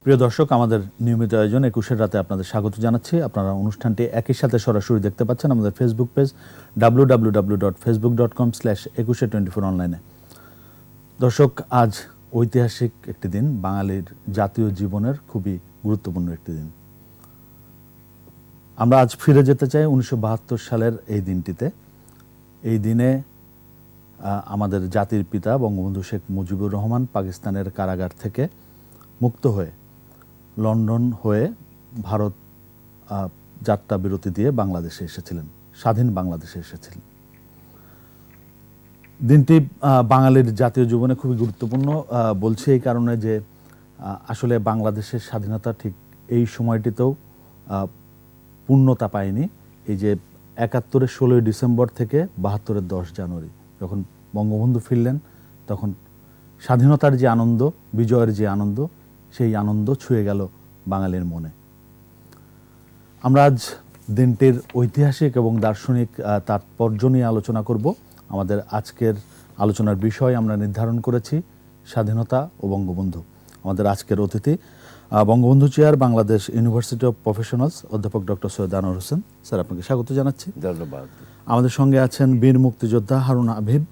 প্রিয় দর্শক, আমাদের নিয়মিত আয়োজন ২১-এর রাতে আপনাদের স্বাগত জানাচ্ছি। আপনারা অনুষ্ঠানটি একই সাথে সরাসরি দেখতে পাচ্ছেন আমাদের ফেসবুক পেজ www.facebook.com/2124 অনলাইনে। দর্শক, আজ ঐতিহাসিক একটি দিন, বাঙালির জাতীয় জীবনের খুবই গুরুত্বপূর্ণ একটি দিন। আমরা আজ ফিরে যেতে চাই ১৯৭২ সালের এই দিনটিতে। এই দিনে আমাদের জাতির পিতা বঙ্গবন্ধু শেখ মুজিবুর রহমান পাকিস্তানের কারাগার থেকে মুক্ত হয়ে লন্ডন হয়ে ভারত যাত্রা বিরতি দিয়ে বাংলাদেশে এসেছিলেন, স্বাধীন বাংলাদেশে এসেছিলেন। দিনটি বাঙালির জাতীয় জীবনে খুবই গুরুত্বপূর্ণ বলছি এই কারণে যে আসলে বাংলাদেশের স্বাধীনতা ঠিক এই সময়টিতেও পূর্ণতা পায়নি। এই যে ৭১-এর ১৬ই ডিসেম্বর থেকে ৭২-এর ১০ জানুয়ারি যখন বঙ্গবন্ধু ফিরলেন, তখন স্বাধীনতার যে আনন্দ, বিজয়ের যে আনন্দ, সেই আনন্দ ছুঁয়ে গেল বাঙালির মনে। আমরা আজ দিনটির ঐতিহাসিক এবং দার্শনিক তাৎপর্য নিয়ে আলোচনা করব। আমাদের আজকের আলোচনার বিষয় আমরা নির্ধারণ করেছি স্বাধীনতা ও বঙ্গবন্ধু। আমাদের আজকের অতিথি Bangabandhu chair, Bangladesh university of professionals, অধ্যাপক ডক্টর সৈয়দ আনোয়ার হোসেন। স্যার, আপনাকে স্বাগত জানাচ্ছি। ধন্যবাদ। আমাদের সঙ্গে আছেন বীর মুক্তিযোদ্ধা হারুন হাবিব,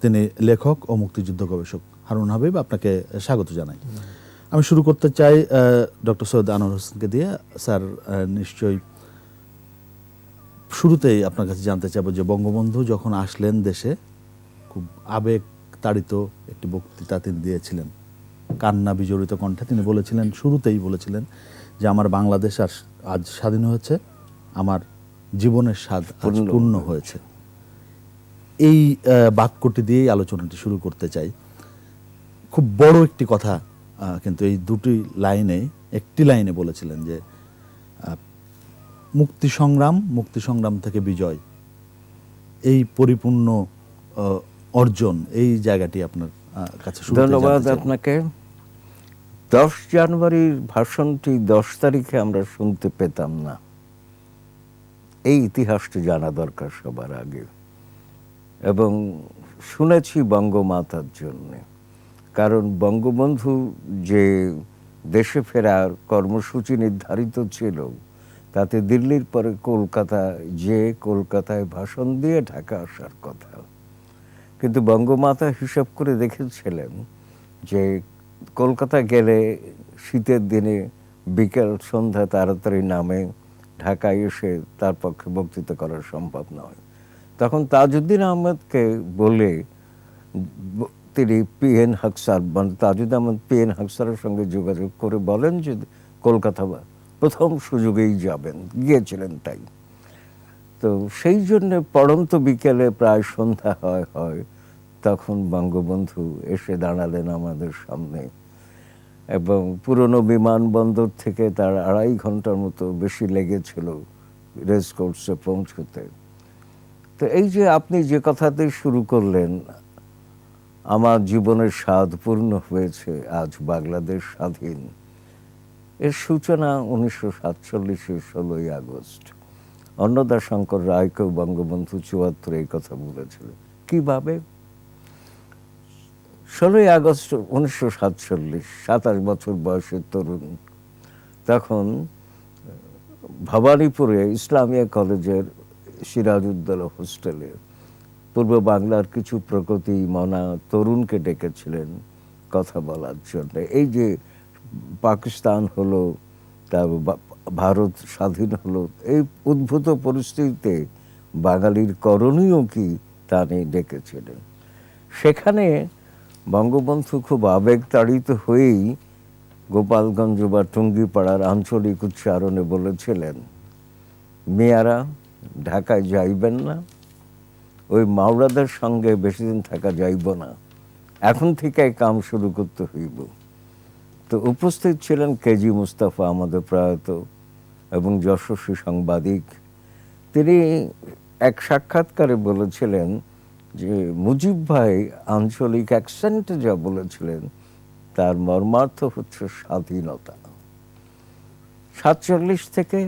তিনি লেখক ও মুক্তিযুদ্ধ গবেষক। হারুন হাবিব, আপনাকে স্বাগত জানাই। আমি শুরু করতে চাই ডক্টর সৈয়দ আনোয়ার হোসেনকে দিয়ে। স্যার, নিশ্চয়ই শুরুতেই আপনার কাছে জানতে চাইব যে বঙ্গবন্ধু যখন আসলেন দেশে, খুব আবেগ তাড়িত একটি বক্তৃতা তিনি দিয়েছিলেন, কান্না বিজড়িত কণ্ঠে তিনি বলেছিলেন, শুরুতেই বলেছিলেন যে আমার বাংলাদেশ আজ স্বাধীন হয়েছে, আমার জীবনের স্বাদ আজ পূর্ণ হয়েছে। এই বাক্যটি দিয়েই আলোচনাটি শুরু করতে চাই। খুব বড় একটি কথা, কিন্তু এই দুটি লাইনে, একটি লাইনে বলেছিলেন যে মুক্তি সংগ্রাম থেকে বিজয়, এই পরিপূর্ণ অর্জন, এই জায়গাটি আপনার কাছে। ধন্যবাদ আপনাকে। ১০ জানুয়ারির ভাষণটি ১০ তারিখে আমরা শুনতে পেতাম না। এই ইতিহাসটি জানা দরকার সবার আগে। এবং শুনেছি বঙ্গমাতার জন্যে, কারণ বঙ্গবন্ধু যে দেশে ফেরার কর্মসূচি নির্ধারিত ছিল, তাতে দিল্লির পরে কলকাতায় ভাষণ দিয়ে ঢাকা আসার কথা। কিন্তু বঙ্গমাতা হিসাব করে দেখেছিলেন যে কলকাতা গেলে শীতের দিনে বিকেল সন্ধ্যা তাড়াতাড়ি নামে, ঢাকায় এসে তার পক্ষে বক্তৃতা করা সম্ভব নয়। তখন তাজউদ্দিন আহমেদকে বলে তিনি পিএন হাকসার, তাজউদ্দিন আহমেদ পিএন হাকসারের সঙ্গে যোগাযোগ করে বলেন যে কলকাতা প্রথম সুযোগেই যাবেন, গিয়েছিলেন তাই। তো সেই জন্যে পড়ন্ত বিকেলে প্রায় সন্ধ্যা হয় তখন বঙ্গবন্ধু এসে দাঁড়ালেন আমাদের সামনে, এবং পুরনো বিমানবন্দর থেকে তার ২.৫ ঘন্টার মতো বেশি লেগেছিল রেস কোর্সে পৌঁছতে। তো এই যে আপনি যে কথাতে শুরু করলেন, আমার জীবনের স্বাদ পূর্ণ হয়েছে, আজ বাংলাদেশ স্বাধীন, এর সূচনা ১৯৪৭-এর ১৬ই আগস্ট। অন্নদাশঙ্কর রায়কেও বঙ্গবন্ধু ৭৪ এই কথা বলেছিল। কিভাবে? ১৬ই আগস্ট ১৯৪৭, ২৭ বছর বয়সের তরুণ। তখন ভবানীপুরে ইসলামিয়া কলেজের সিরাজউদ্দৌলা হোস্টেলে পূর্ব বাংলার কিছু প্রগতি মনা তরুণকে ডেকেছিলেন কথা বলার জন্য। এই যে পাকিস্তান হলো, ভারত স্বাধীন হলো, এই উদ্ভূত পরিস্থিতিতে বাঙালির করণীয় কি তা নিয়ে ডেকেছিলেন। সেখানে বঙ্গবন্ধু খুব আবেগতাড়িত হয়েই গোপালগঞ্জ বা টুঙ্গিপাড়ার আঞ্চলিক উচ্চারণে বলেছিলেন, মেয়ারা ঢাকায় যাইবেন না, ওই মাওলাদের সঙ্গে বেশি দিন থাকা যাইব না, এখন থেকে কাম শুরু করতে হইব। তো উপস্থিত ছিলেন কেজি মুস্তাফা, আমাদের প্রয়াত এবং যশস্বী সাংবাদিক। তিনি এক সাক্ষাৎকারে বলেছিলেন যে মুজিব ভাই আঞ্চলিক অ্যাকসেন্টে যা বলেছিলেন তার মর্মার্থ হচ্ছে স্বাধীনতা। ৪৭ থেকে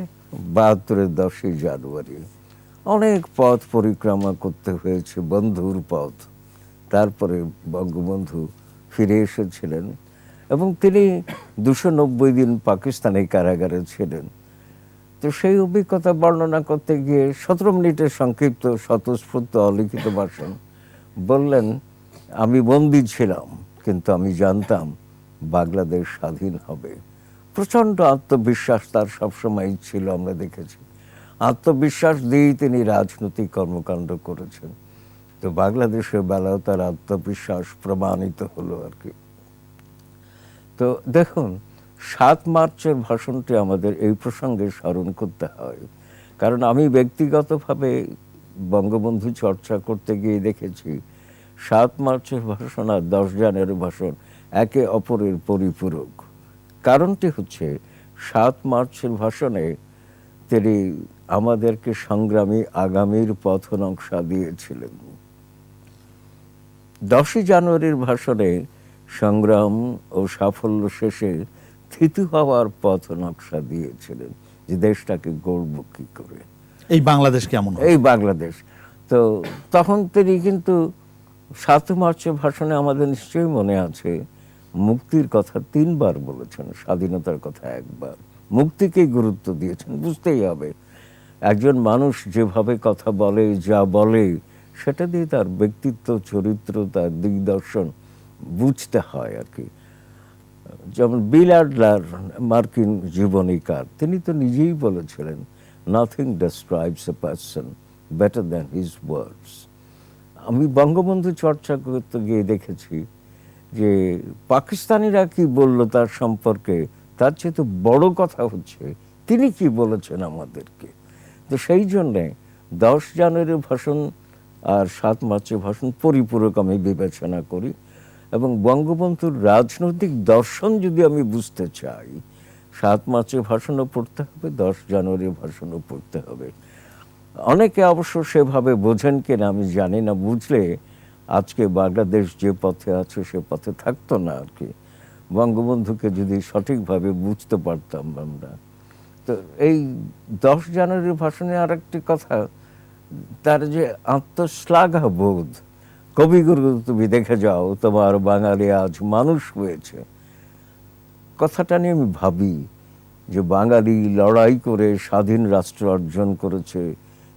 ৭২-এর ১০ই জানুয়ারি অনেক পথ পরিক্রমা করতে হয়েছে, বন্ধুর পথ। তারপরে বঙ্গবন্ধু ফিরে এসেছিলেন এবং তিনি 290 দিন পাকিস্তানি কারাগারে ছিলেন। তো সেই অভিজ্ঞতা বর্ণনা করতে গিয়ে 17 মিনিটের সংক্ষিপ্ত স্বতঃস্ফূর্ত অলিখিত ভাষণ বললেন, আমি বন্দী ছিলাম কিন্তু আমি জানতাম বাংলাদেশ স্বাধীন হবে। প্রচণ্ড আত্মবিশ্বাস তার সবসময় ছিল, আমরা দেখেছি। আত্মবিশ্বাস দিয়েই তিনি রাজনৈতিক কর্মকাণ্ড করেছেন। তো বাংলাদেশের বেলাও তার আত্মবিশ্বাস প্রমাণিত হলো আর কি। তো দেখুন, 7 মার্চের ভাষণটি আমাদের এই প্রসঙ্গে স্মরণ করতে হয়, কারণ আমি ব্যক্তিগতভাবে বঙ্গবন্ধু চর্চা করতে গিয়ে দেখেছি 7 মার্চের ভাষণ আর 10 জানুয়ারির ভাষণ একে অপরের পরিপূরক। কারণটি হচ্ছে 7 মার্চের ভাষণে তিনি আমাদেরকে সংগ্রামী আগামীর পথ নকশা দিয়েছিলেন। 10 জানুয়ারির ভাষণে সংগ্রাম ও সাফল্য শেষে থিতু হওয়ার পথ নকশা দিয়েছিলেন, যে দেশটাকে গড়ব কি করে, এই বাংলাদেশ কেমন হবে? এই বাংলাদেশ। তো তখন তিনি কিন্তু 7 মার্চের ভাষণে আমাদের নিশ্চয়ই মনে আছে মুক্তির কথা 3 বার বলেছেন, স্বাধীনতার কথা 1 বার। মুক্তিকেই গুরুত্ব দিয়েছেন। বুঝতেই হবে, একজন মানুষ যেভাবে কথা বলে, যা বলে, সেটা দিয়ে তার ব্যক্তিত্ব, চরিত্র, তার দিগদর্শন বুঝতে হয় আর কি। যেমন বিল অ্যাডলার, মার্কিন জীবনীকার, তিনি তো নিজেই বলেছিলেন, nothing describes a person better than his words. আমি বঙ্গবন্ধু চর্চা করতে গিয়ে দেখেছি যে পাকিস্তানিরা কি বলল তার সম্পর্কে, তার চেয়ে তো বড় কথা হচ্ছে তিনি কি বলেছেন আমাদেরকে। তো সেই জন্যে 10 জানুয়ারির ভাষণ আর 7 মার্চের ভাষণ পরিপূরক আমি বিবেচনা করি। এবং বঙ্গবন্ধুর রাজনৈতিক দর্শন যদি আমি বুঝতে চাই, 7 মার্চের ভাষণও পড়তে হবে, 10 জানুয়ারির ভাষণও পড়তে হবে। অনেকে অবশ্য সেভাবে বোঝেন কিনা আমি জানি না, বুঝলে আজকে বাংলাদেশ যে পথে আছে সে পথে থাকতো না আর কি। বঙ্গবন্ধুকে যদি সঠিকভাবে বুঝতে পারতাম আমরা। তো এই 10 জানুয়ারির ভাষণে আর একটি কথা, তার যে আত্মশ্লাঘা বোধ, কবিগুরু তুমি দেখে যাও তোমার বাঙালি আজ মানুষ হয়েছে, কথাটা নিয়ে আমি ভাবি যে বাঙালি লড়াই করে স্বাধীন রাষ্ট্র অর্জন করেছে,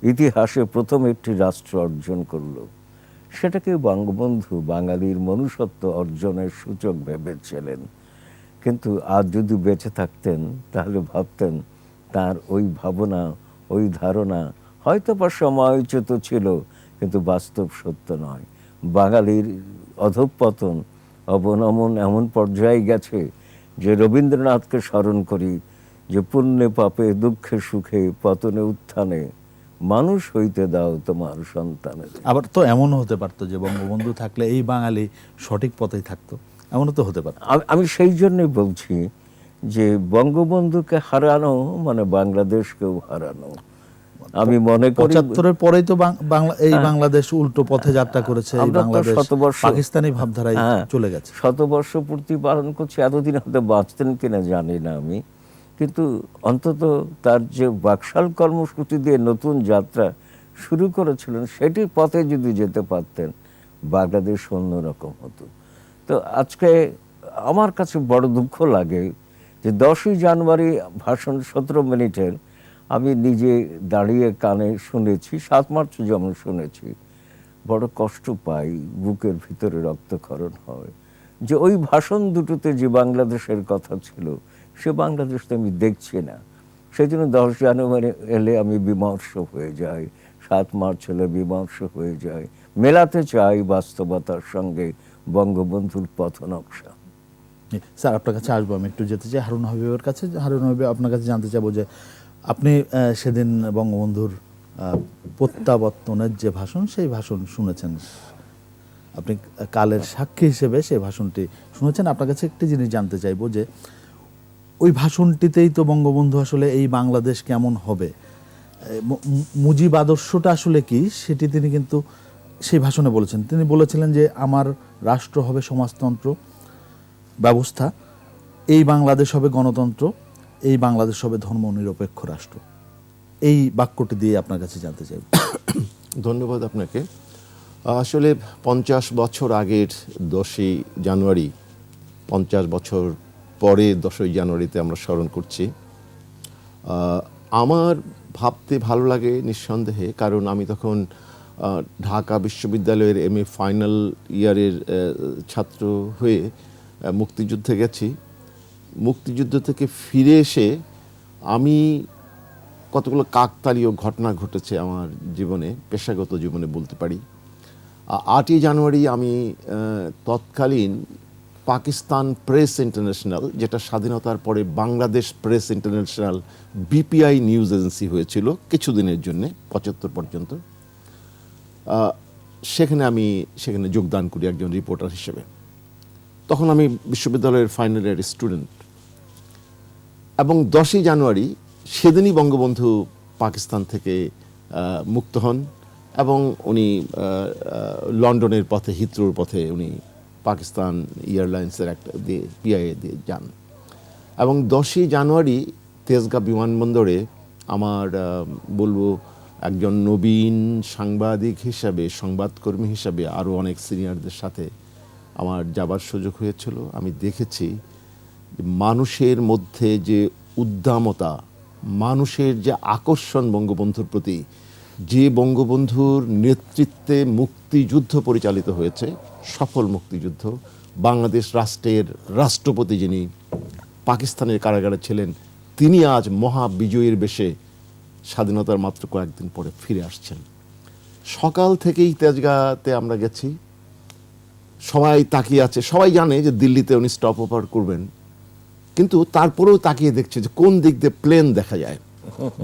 ইতিহাসে প্রথম একটি রাষ্ট্র অর্জন করলো, সেটাকে বঙ্গবন্ধু বাঙালির মনুষ্যত্ব অর্জনের সূচক ভেবেছিলেন। কিন্তু আজ যদি বেঁচে থাকতেন তাহলে ভাবতেন তার ওই ভাবনা, ওই ধারণা হয়তো বা সময়চ্যুত ছিল, কিন্তু বাস্তব সত্য নয়। বাঙালির অধঃপতন, অবনমন এমন পর্যায়ে গেছে যে রবীন্দ্রনাথকে স্মরণ করি যে পুণ্যে পাপে দুঃখে সুখে পতনে উত্থানে মানুষ হইতে দাও তোমার সন্তানের। আবার তো এমনও হতে পারতো যে বঙ্গবন্ধু থাকলে এই বাঙালি সঠিক পথেই থাকতো, এমনও তো হতে পারতো। আমি সেই জন্যই বলছি যে বঙ্গবন্ধুকে হারানো মানে বাংলাদেশকেও হারানো। আমি মনে করি 75-এর পরেই তো এই বাংলাদেশ উল্টো পথে যাত্রা করেছে, এই বাংলাদেশ পাকিস্তানি ভাবধারায় চলে গেছে। 100 বর্ষ পূর্তি পালন করছে, এতদিন হয়তো বাঁচতেন কিনা জানি না আমি, কিন্তু অন্তত তার যে বাকশাল কর্মসূচি দিয়ে নতুন যাত্রা শুরু করেছিলেন, সেটির পথে যদি যেতে পারতেন বাংলাদেশ অন্যরকম হতো। তো আজকে আমার কাছে বড় দুঃখ লাগে যে 10ই জানুয়ারি ভাষণ 17 মিনিটের আমি নিজে দাঁড়িয়ে কানে শুনেছি, 7 মার্চ যেমন শুনেছি, বড় কষ্ট পাই, বুকের ভিতরে রক্তক্ষরণ হয় যে ওই ভাষণ দুটোতে যে বাংলাদেশের কথা ছিল সে বাংলাদেশ তো আমি দেখছি না। সেই জন্য 10 জানুয়ারি এলে আমি বিমর্ষ হয়ে যাই, 7 মার্চ হলে বিমর্ষ হয়ে যাই, মেলাতে চাই বাস্তবতার সঙ্গে বঙ্গবন্ধুর পথ নকশা। স্যার, আপনার কাছে আসবো, আমি একটু যেতে চাই হারুন হাবিবের কাছে। হারুন হাবিব, আপনার কাছে জানতে চাবো যে আপনি সেদিন বঙ্গবন্ধুর প্রত্যাবর্তনের যে ভাষণ, সেই ভাষণ শুনেছেন, আপনি কালের সাক্ষী হিসেবে সেই ভাষণটি শুনেছেন। আপনার কাছে একটি জিনিস জানতে চাইবো যে ওই ভাষণটিতেই তো বঙ্গবন্ধু আসলে এই বাংলাদেশ কেমন হবে, মুজিব আদর্শটা আসলে কি, সেটি তিনি কিন্তু সেই ভাষণে বলেছেন। তিনি বলেছিলেন যে আমার রাষ্ট্র হবে সমাজতন্ত্র ব্যবস্থা, এই বাংলাদেশ হবে গণতন্ত্র, এই বাংলাদেশ হবে ধর্মনিরপেক্ষ রাষ্ট্র। এই বাক্যটি দিয়ে আপনার কাছে জানতে চাইব। ধন্যবাদ আপনাকে। আসলে 50 বছর আগের 10ই জানুয়ারি 50 বছর পরে 10ই জানুয়ারিতে আমরা স্মরণ করছি। আমার ভাবতে ভালো লাগে নিঃসন্দেহে, কারণ আমি তখন ঢাকা বিশ্ববিদ্যালয়ের MA ফাইনাল ইয়ারের ছাত্র হয়ে মুক্তিযুদ্ধে গেছি। মুক্তিযুদ্ধ থেকে ফিরে এসে আমি কতগুলো কাকতালীয় ঘটনা ঘটেছে আমার জীবনে, পেশাগত জীবনে বলতে পারি। 8ই জানুয়ারি আমি তৎকালীন পাকিস্তান প্রেস ইন্টারন্যাশনাল, যেটা স্বাধীনতার পরে Bangladesh press international BPI news agency হয়েছিল কিছুদিনের জন্য, 75 পর্যন্ত, সেখানে যোগদান করি একজন রিপোর্টার হিসেবে। তখন আমি বিশ্ববিদ্যালয়ের ফাইনাল ইয়ার স্টুডেন্ট। এবং 10ই জানুয়ারি সেদিনই বঙ্গবন্ধু পাকিস্তান থেকে মুক্ত হন এবং উনি লন্ডনের পথে, হিথ্রোর পথে উনি পাকিস্তান এয়ারলাইন্সের একটা PIA দিয়ে যান। এবং 10ই জানুয়ারি তেজগাঁ বিমানবন্দরে আমার বলবো একজন নবীন সাংবাদিক হিসাবে, সংবাদকর্মী হিসাবে আরও অনেক সিনিয়রদের সাথে আমার যাবার সুযোগ হয়েছিল। আমি দেখেছি মানুষের মধ্যে যে উদ্দামতা, মানুষের যে আকর্ষণ বঙ্গবন্ধুর প্রতি, যে বঙ্গবন্ধুর নেতৃত্বে মুক্তিযুদ্ধ পরিচালিত হয়েছে, সফল মুক্তিযুদ্ধ। বাংলাদেশ রাষ্ট্রের রাষ্ট্রপতি যিনি পাকিস্তানের কারাগারে ছিলেন, তিনি আজ মহাবিজয়ীর বেশে স্বাধীনতার মাত্র কয়েকদিন পরে ফিরে আসছেন। সকাল থেকেই তেজগাঁতে আমরা গেছি, সবাই তাকিয়ে আছে, সবাই জানে যে দিল্লিতে উনি স্টপ ওভার করবেন, কিন্তু তারপরেও তাকিয়ে দেখছে যে কোন দিক দিয়ে প্লেন দেখা যায়।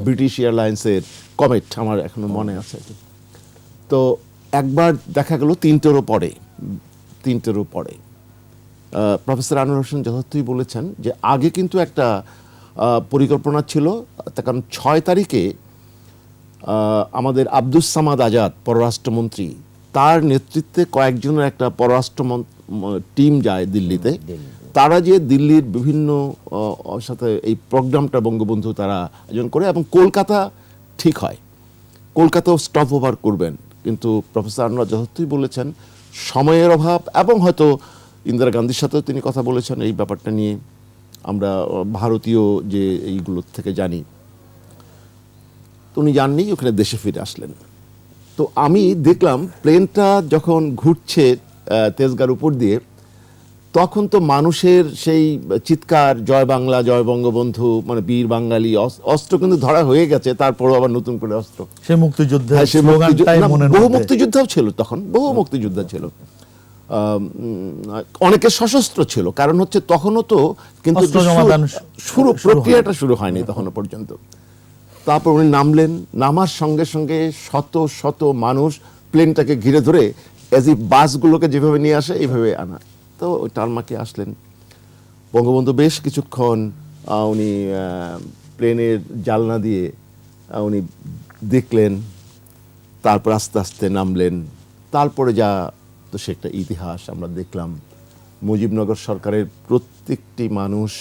ব্রিটিশ এয়ারলাইন্সের কমেট, আমার এখনো মনে আছে। তো একবার দেখা গেল 3টেরও পরে। প্রফেসর আনোয়ার হোসেন যথার্থই বলেছেন যে আগে কিন্তু একটা পরিকল্পনা ছিল, তার কারণ 6 তারিখে আমাদের আব্দুস সামাদ আজাদ পররাষ্ট্রমন্ত্রী, তার নেতৃত্বে কয়েকজনের একটা পররাষ্ট্র টিম যায় দিল্লিতে। তারা যে দিল্লির বিভিন্ন সাথে এই প্রোগ্রামটা বঙ্গবন্ধু তারা আয়োজন করে, এবং কলকাতা ঠিক হয়, কলকাতাও স্টপ ওভার করবেন। কিন্তু প্রফেসর আনোয়ার যথার্থই বলেছেন সময়ের অভাব, এবং হয়তো ইন্দিরা গান্ধীর সাথেও তিনি কথা বলেছেন এই ব্যাপারটা নিয়ে, আমরা ভারতীয় যে এইগুলো থেকে জানি। তো উনি যাননি, ওখানে দেশে ফিরে আসলেন। তো আমি দেখলাম প্লেনটা যখন ঘুরছে তেজগাঁর উপর দিয়ে, তখন তো মানুষের সেই চিৎকার, জয় বাংলা, জয় বঙ্গবন্ধু, মানে বীর বাঙালি, অস্ত্র কিন্তু ধরা হয়ে গেছে, তারপরও আবার নতুন করে অস্ত্র। সে মুক্তিযুদ্ধ, বহু মুক্তিযোদ্ধাও ছিল তখন, বহু মুক্তিযোদ্ধা ছিল, অনেকে সশস্ত্র ছিল, কারণ হচ্ছে তখনও তো কিন্তু প্রক্রিয়াটা শুরু হয়নি তখনও পর্যন্ত। তারপর উনি নামলেন, নামার সঙ্গে সঙ্গে শত শত মানুষ প্লেনটাকে ঘিরে ধরে, এজ ই বাসগুলোকে যেভাবে নিয়ে আসে এইভাবে আনা। তো ওই টারমাকে আসলেন বঙ্গবন্ধু, বেশ কিছুক্ষণ উনি প্লেনের জানলা দিয়ে উনি দেখলেন, তারপর আস্তে আস্তে নামলেন। তারপরে যা তো সে একটা ইতিহাস আমরা দেখলাম। মুজিবনগর সরকারের প্রত্যেকটি মানুষ,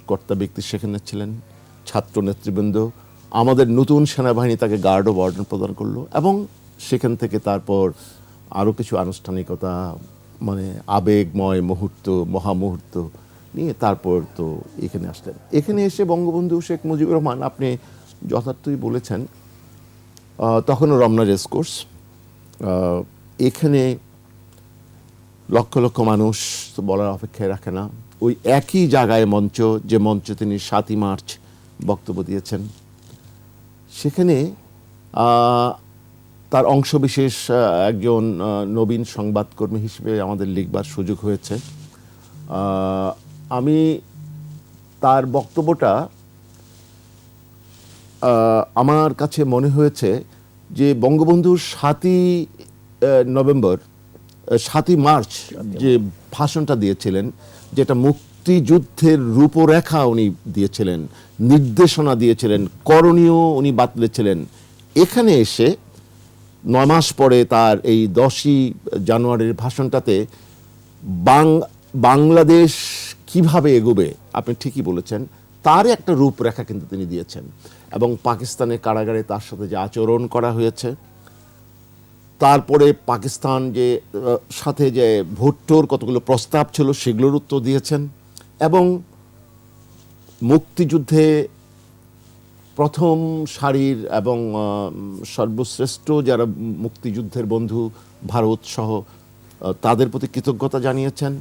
কর্তা ব্যক্তি সেখানে ছিলেন, ছাত্র নেতৃবৃন্দ, আমাদের নতুন সেনাবাহিনী তাকে গার্ড অফ অর্ডার প্রদান করলো, এবং সেখান থেকে তারপর আরও কিছু আনুষ্ঠানিকতা, মানে আবেগময় মুহূর্ত, মহামুহূর্ত নিয়ে তারপর তো এখানে আসলেন। এখানে এসে বঙ্গবন্ধু শেখ মুজিবুর রহমান, আপনি যথার্থই বলেছেন, তখনও রমনা রেসকোর্স, এখানে লক্ষ লক্ষ মানুষ তো বলার অপেক্ষায় রাখে না। ওই একই জায়গায় মঞ্চ, যে মঞ্চে তিনি 7ই মার্চ বক্তব্য দিয়েছেন, সেখানে তার অংশবিশেষ একজন নবীন সংবাদকর্মী হিসেবে আমাদের লিখবার সুযোগ হয়েছে। আমি তার বক্তব্যটা আমার কাছে মনে হয়েছে যে বঙ্গবন্ধুর 7ই মার্চ যে ভাষণটা দিয়েছিলেন, যেটা মুক্তিযুদ্ধের রূপরেখা উনি দিয়েছিলেন, নির্দেশনা দিয়েছিলেন, করণীয় উনি বাতলেছিলেন, এখানে এসে 9 মাস পরে তার এই 10ই জানুয়ারির ভাষণটাতে বাংলাদেশ কিভাবে এগোবে, আপনি ঠিকই বলেছেন, তার একটা রূপরেখা কিন্তু তিনি দিয়েছেন। এবং পাকিস্তানের কারাগারে তার সাথে যে আচরণ করা হয়েছে, তারপরে পাকিস্তান যে সাথে যে ভুট্টোর কতগুলো প্রস্তাব ছিল সেগুলোর উত্তর দিয়েছেন, এবং মুক্তিযুদ্ধে প্রথম সারির এবং সর্বশ্রেষ্ঠ যারা মুক্তিযুদ্ধের বন্ধু ভারত সহ তাদের প্রতি কৃতজ্ঞতা জানিয়েছেন,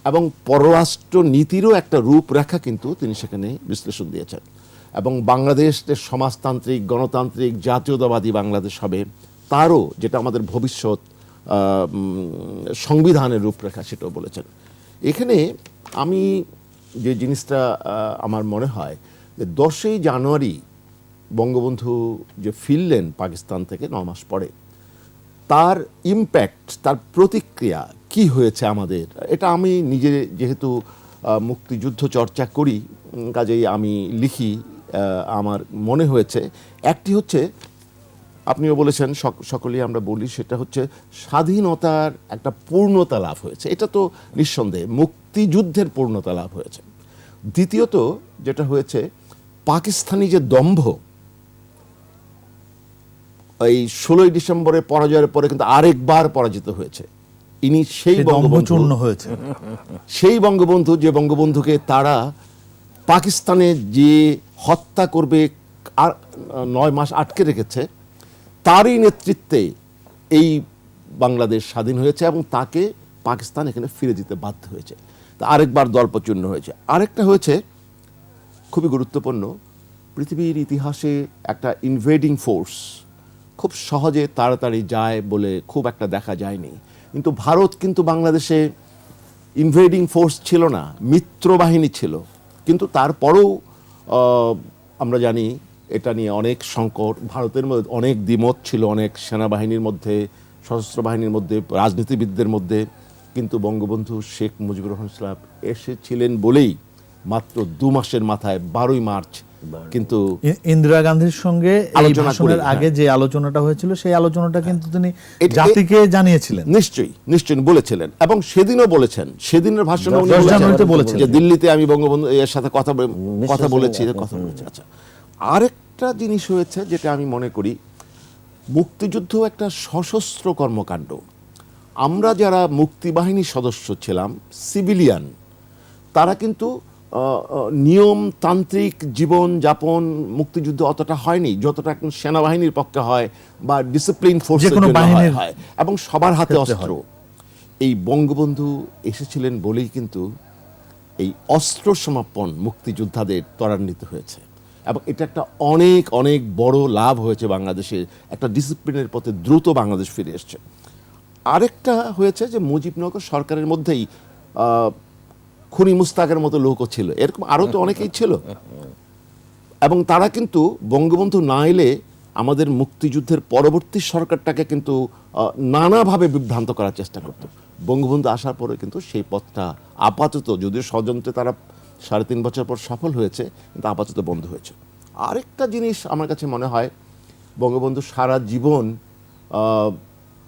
এবং পররাষ্ট্র নীতিরও একটা রূপরেখা কিন্তু তিনি সেখানে বিশ্লেষণ দিয়েছেন। এবং বাংলাদেশের সমাজতান্ত্রিক গণতান্ত্রিক জাতীয়তাবাদী বাংলাদেশ হবে তারও যেটা আমাদের ভবিষ্যৎ সংবিধানের রূপরেখা সেটাও বলেছেন। এখানে আমি যে জিনিসটা আমার মনে হয় যে 10ই জানুয়ারি বঙ্গবন্ধু যে ফিরলেন পাকিস্তান থেকে 9 মাস পরে, তার ইম্প্যাক্ট, তার প্রতিক্রিয়া কি হয়েছে আমাদের, এটা আমি নিজে যেহেতু মুক্তিযুদ্ধ চর্চা করি কাজেই আমি লিখি, আমার মনে হয়েছে একটি হচ্ছে, আপনিও বলেছেন সকলেই আমরা বলি, সেটা হচ্ছে স্বাধীনতার একটা পূর্ণতা লাভ হয়েছে। এটা তো নিঃসন্দেহে মুক্তিযুদ্ধের পূর্ণতা লাভ হয়েছে। দ্বিতীয়ত যেটা হয়েছে, পাকিস্তানি যে দম্ভ, এই 16ই ডিসেম্বরের পরাজয়ের পরে কিন্তু আরেকবার পরাজিত হয়েছে। ইনি সেই বঙ্গবন্ধু হয়েছে, সেই বঙ্গবন্ধু যে বঙ্গবন্ধুকে তারা পাকিস্তানে যে হত্যা করবে আর 9 মাস আটকে রেখেছে, তারই নেতৃত্বে এই বাংলাদেশ স্বাধীন হয়েছে এবং তাকে পাকিস্তান এখানে ফিরে যেতে বাধ্য হয়েছে। তা আরেকবার দর্পচূর্ণ হয়েছে। আরেকটা হয়েছে খুবই গুরুত্বপূর্ণ, পৃথিবীর ইতিহাসে একটা ইনভেডিং ফোর্স খুব সহজে তাড়াতাড়ি যায় বলে খুব একটা দেখা যায়নি, কিন্তু ভারত কিন্তু বাংলাদেশে ইনভেডিং ফোর্স ছিল না, মিত্রবাহিনী ছিল। কিন্তু তারপরেও আমরা জানি এটা নিয়ে অনেক সংকট, ভারতের মধ্যে অনেক দ্বিমত ছিল, অনেক সেনাবাহিনীর মধ্যে, সশস্ত্র বাহিনীর মধ্যে, রাজনীতিবিদদের মধ্যে। কিন্তু বঙ্গবন্ধু শেখ মুজিবুর রহমান সাহেব এসেছিলেন বলেই মাত্র 2 মাসের মাথায় 12ই মার্চ কিন্তু ইন্দিরা গান্ধীর সঙ্গে আলোচনা করে, আগে যে আলোচনাটা হয়েছিল সেই আলোচনাটা কিন্তু তিনি জাতিকে জানিয়েছিলেন, নিশ্চয়ই বলেছিলেন, এবং সেদিনও বলেছেন, সেদিনের ভাষণে উনি 10 জানুয়ারিতে বলেছেন যে দিল্লিতে আমি বঙ্গবন্ধু এর সাথে কথা বলেছি। আচ্ছা, আরেকটা জিনিস হয়েছে যেটা আমি মনে করি, মুক্তিযুদ্ধ একটা সশস্ত্র কর্মকাণ্ড। আমরা যারা মুক্তিবাহিনীর সদস্য ছিলাম, সিভিলিয়ান, তারা কিন্তু নিয়মতান্ত্রিক জীবন যাপন মুক্তিযুদ্ধ অতটা হয়নি যতটা এখন সেনাবাহিনীর পক্ষে হয় বা ডিসিপ্লিন ফোর্সের জন্য হয়, এবং সবার হাতে অস্ত্র। এই বঙ্গবন্ধু এসেছিলেন বলেই কিন্তু এই অস্ত্র সমাপন মুক্তিযোদ্ধাদের ত্বরান্বিত হয়েছে, এবং এটা একটা অনেক অনেক বড় লাভ হয়েছে বাংলাদেশে, একটা ডিসিপ্লিনের পথে দ্রুত বাংলাদেশ ফিরে এসছে। আরেকটা হয়েছে যে মুজিবনগর সরকারের মধ্যেই খুনি মুস্তাকের মতো লোকও ছিল, এরকম আরও তো অনেকেই ছিল, এবং তারা কিন্তু বঙ্গবন্ধু না এলে আমাদের মুক্তিযুদ্ধের পরবর্তী সরকারটাকে কিন্তু নানাভাবে বিভ্রান্ত করার চেষ্টা করত। বঙ্গবন্ধু আসার পরে কিন্তু সেই পথটা আপাতত, যদিও ষড়যন্ত্রে তারা 3.5 বছর পর সফল হয়েছে, কিন্তু আপাতত বন্ধ হয়েছে। আরেকটা জিনিস আমার কাছে মনে হয়, বঙ্গবন্ধু সারা জীবন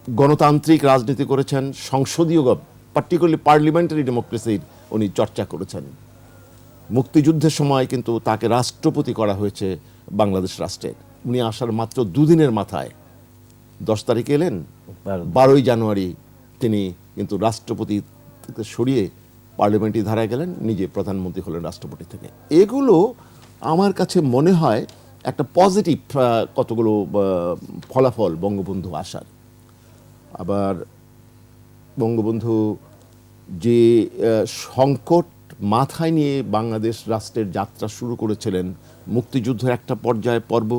গণতান্ত্রিক রাজনীতি করেছেন, সংসদীয় পার্টিকুলারলি পার্লামেন্টারি ডেমোক্রেসির উনি চর্চা করেছেন। মুক্তিযুদ্ধের সময় কিন্তু তাকে রাষ্ট্রপতি করা হয়েছে বাংলাদেশ রাষ্ট্রের। উনি আসার মাত্র 2 দিনের মাথায় 10 তারিখে এলেন, 12ই জানুয়ারি তিনি কিন্তু রাষ্ট্রপতি থেকে সরিয়ে পার্লামেন্টারি ধারায় গেলেন, নিজে প্রধানমন্ত্রী হলেন রাষ্ট্রপতি থেকে। এগুলো আমার কাছে মনে হয় একটা পজিটিভ কতগুলো ফলাফল বঙ্গবন্ধু আসার। আবার বঙ্গবন্ধু যে সংকট মাথায় নিয়ে বাংলাদেশ রাষ্ট্রের যাত্রা শুরু করেছিলেন, মুক্তিযুদ্ধের একটা পর্যায় পর্ব,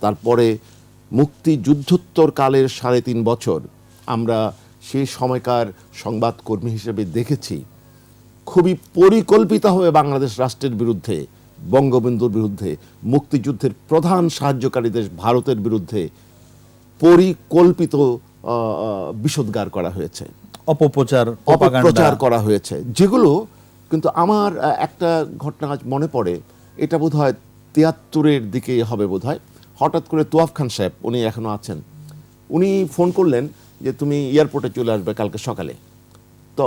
তারপরে মুক্তিযুদ্ধোত্তর কালের 3.5 বছর আমরা সেই সময়কার সংবাদকর্মী হিসেবে দেখেছি খুবই পরিকল্পিতভাবে বাংলাদেশ রাষ্ট্রের বিরুদ্ধে, বঙ্গবন্ধুর বিরুদ্ধে, মুক্তিযুদ্ধের প্রধান সাহায্যকারী দেশ ভারতের বিরুদ্ধে পরিকল্পিত বিষোদ্গার করা হয়েছে, অপপ্রচার করা হয়েছে, যেগুলো কিন্তু আমার একটা ঘটনা আজ মনে পড়ে। এটা বোধহয় 73-এর দিকে হবে বোধহয়। হঠাৎ করে তোয়াফ খান সাহেব, উনি এখনো আছেন, উনি ফোন করলেন যে তুমি এয়ারপোর্টে চলে আসবে কালকে সকালে। তো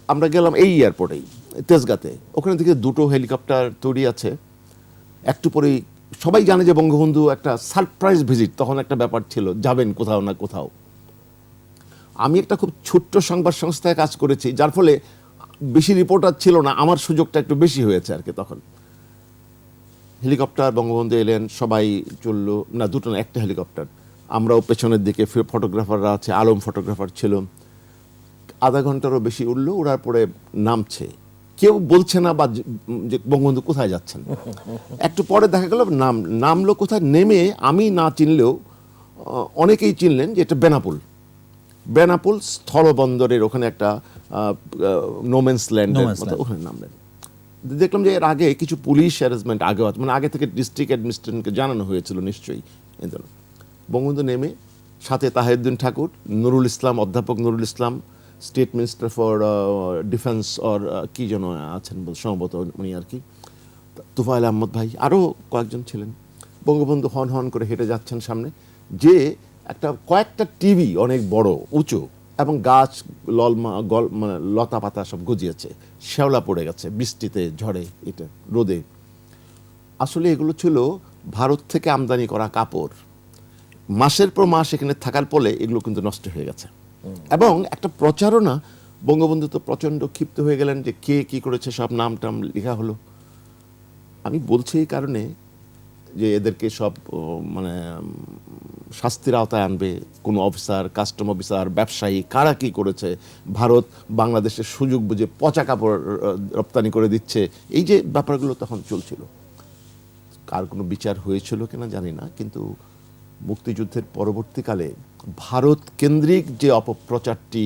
আমরা গেলাম এই এয়ারপোর্টেই, তেজগাঁতে। ওখানে থেকে 2টো হেলিকপ্টার তৈরি আছে। একটু পরেই সবাই জানে যে বঙ্গবন্ধু একটা সারপ্রাইজ ভিজিট, তখন একটা ব্যাপার ছিল, যাবেন কোথাও না কোথাও। আমি একটা খুব ছোট্ট সংবাদ সংস্থায় কাজ করেছি, যার ফলে বেশি রিপোর্টার ছিল না, আমার সুযোগটা একটু বেশি হয়েছে আর কি। তখন হেলিকপ্টার বঙ্গবন্ধু এলেন, সবাই চললো, না দুটো না, একটা হেলিকপ্টার, আমরাও পেছনের দিকে, ফটোগ্রাফাররা আছে, আলম ফটোগ্রাফার ছিল, আধা ঘন্টারও বেশি উঠলো, ওড়ার পরে নামছে, কেউ বলছে না বা যে বঙ্গবন্ধু কোথায় যাচ্ছেন। একটু পরে দেখা গেল নামলো কোথায়, নেমে আমি না চিনলেও অনেকেই চিনলেন যে এটা বেনাপুল স্থলবন্দরের ওখানে একটা নোমেন্স ল্যান্ডের মতো, ওখানে নামলেন। দেখলাম যে এর আগে কিছু পুলিশ হ্যারাসমেন্ট আগে, মানে আগে থেকে ডিস্ট্রিক্ট অ্যাডমিনিস্ট্রেশনকে জানানো হয়েছিল নিশ্চয়ই। বঙ্গবন্ধু নেমে সাথে তাহেরউদ্দিন ঠাকুর, নুরুল ইসলাম, অধ্যাপক Nurul Islam, state minister for defence or কি যেন আছেন সম্ভবত উনি আর কি, তুফাইল আহমদ ভাই, আরও কয়েকজন ছিলেন। বঙ্গবন্ধু হন হন করে হেঁটে যাচ্ছেন সামনে, যে একটা কয়েকটা টিভি অনেক বড় উঁচু, এবং গাছ মানে লতা পাতা সব গজিয়েছে, শ্যাওলা পড়ে গেছে বৃষ্টিতে, ঝড়ে, এটা রোদে। আসলে এগুলো ছিল ভারত থেকে আমদানি করা কাপড়, মাসের পর মাস এখানে থাকার ফলে এগুলো কিন্তু নষ্ট হয়ে গেছে। এবং একটা প্রচারণা, বঙ্গবন্ধু তো প্রচণ্ড ক্ষিপ্ত হয়ে গেলেন যে কে কি করেছে, সব নাম টাম লেখা হলো। আমি বলছি এই কারণে যে এদেরকে সব মানে শাস্তির আওতায় আনবে, কোনো অফিসার, কাস্টম অফিসার, ব্যবসায়ী, কারা কি করেছে, ভারত বাংলাদেশের সুযোগ বুঝে পচা কাপড় রপ্তানি করে দিচ্ছে, এই যে ব্যাপারগুলো তখন চলছিল। কার কোনো বিচার হয়েছিল কিনা জানি না, কিন্তু মুক্তিযুদ্ধের পরবর্তীকালে ভারত কেন্দ্রিক যে অপপ্রচারটি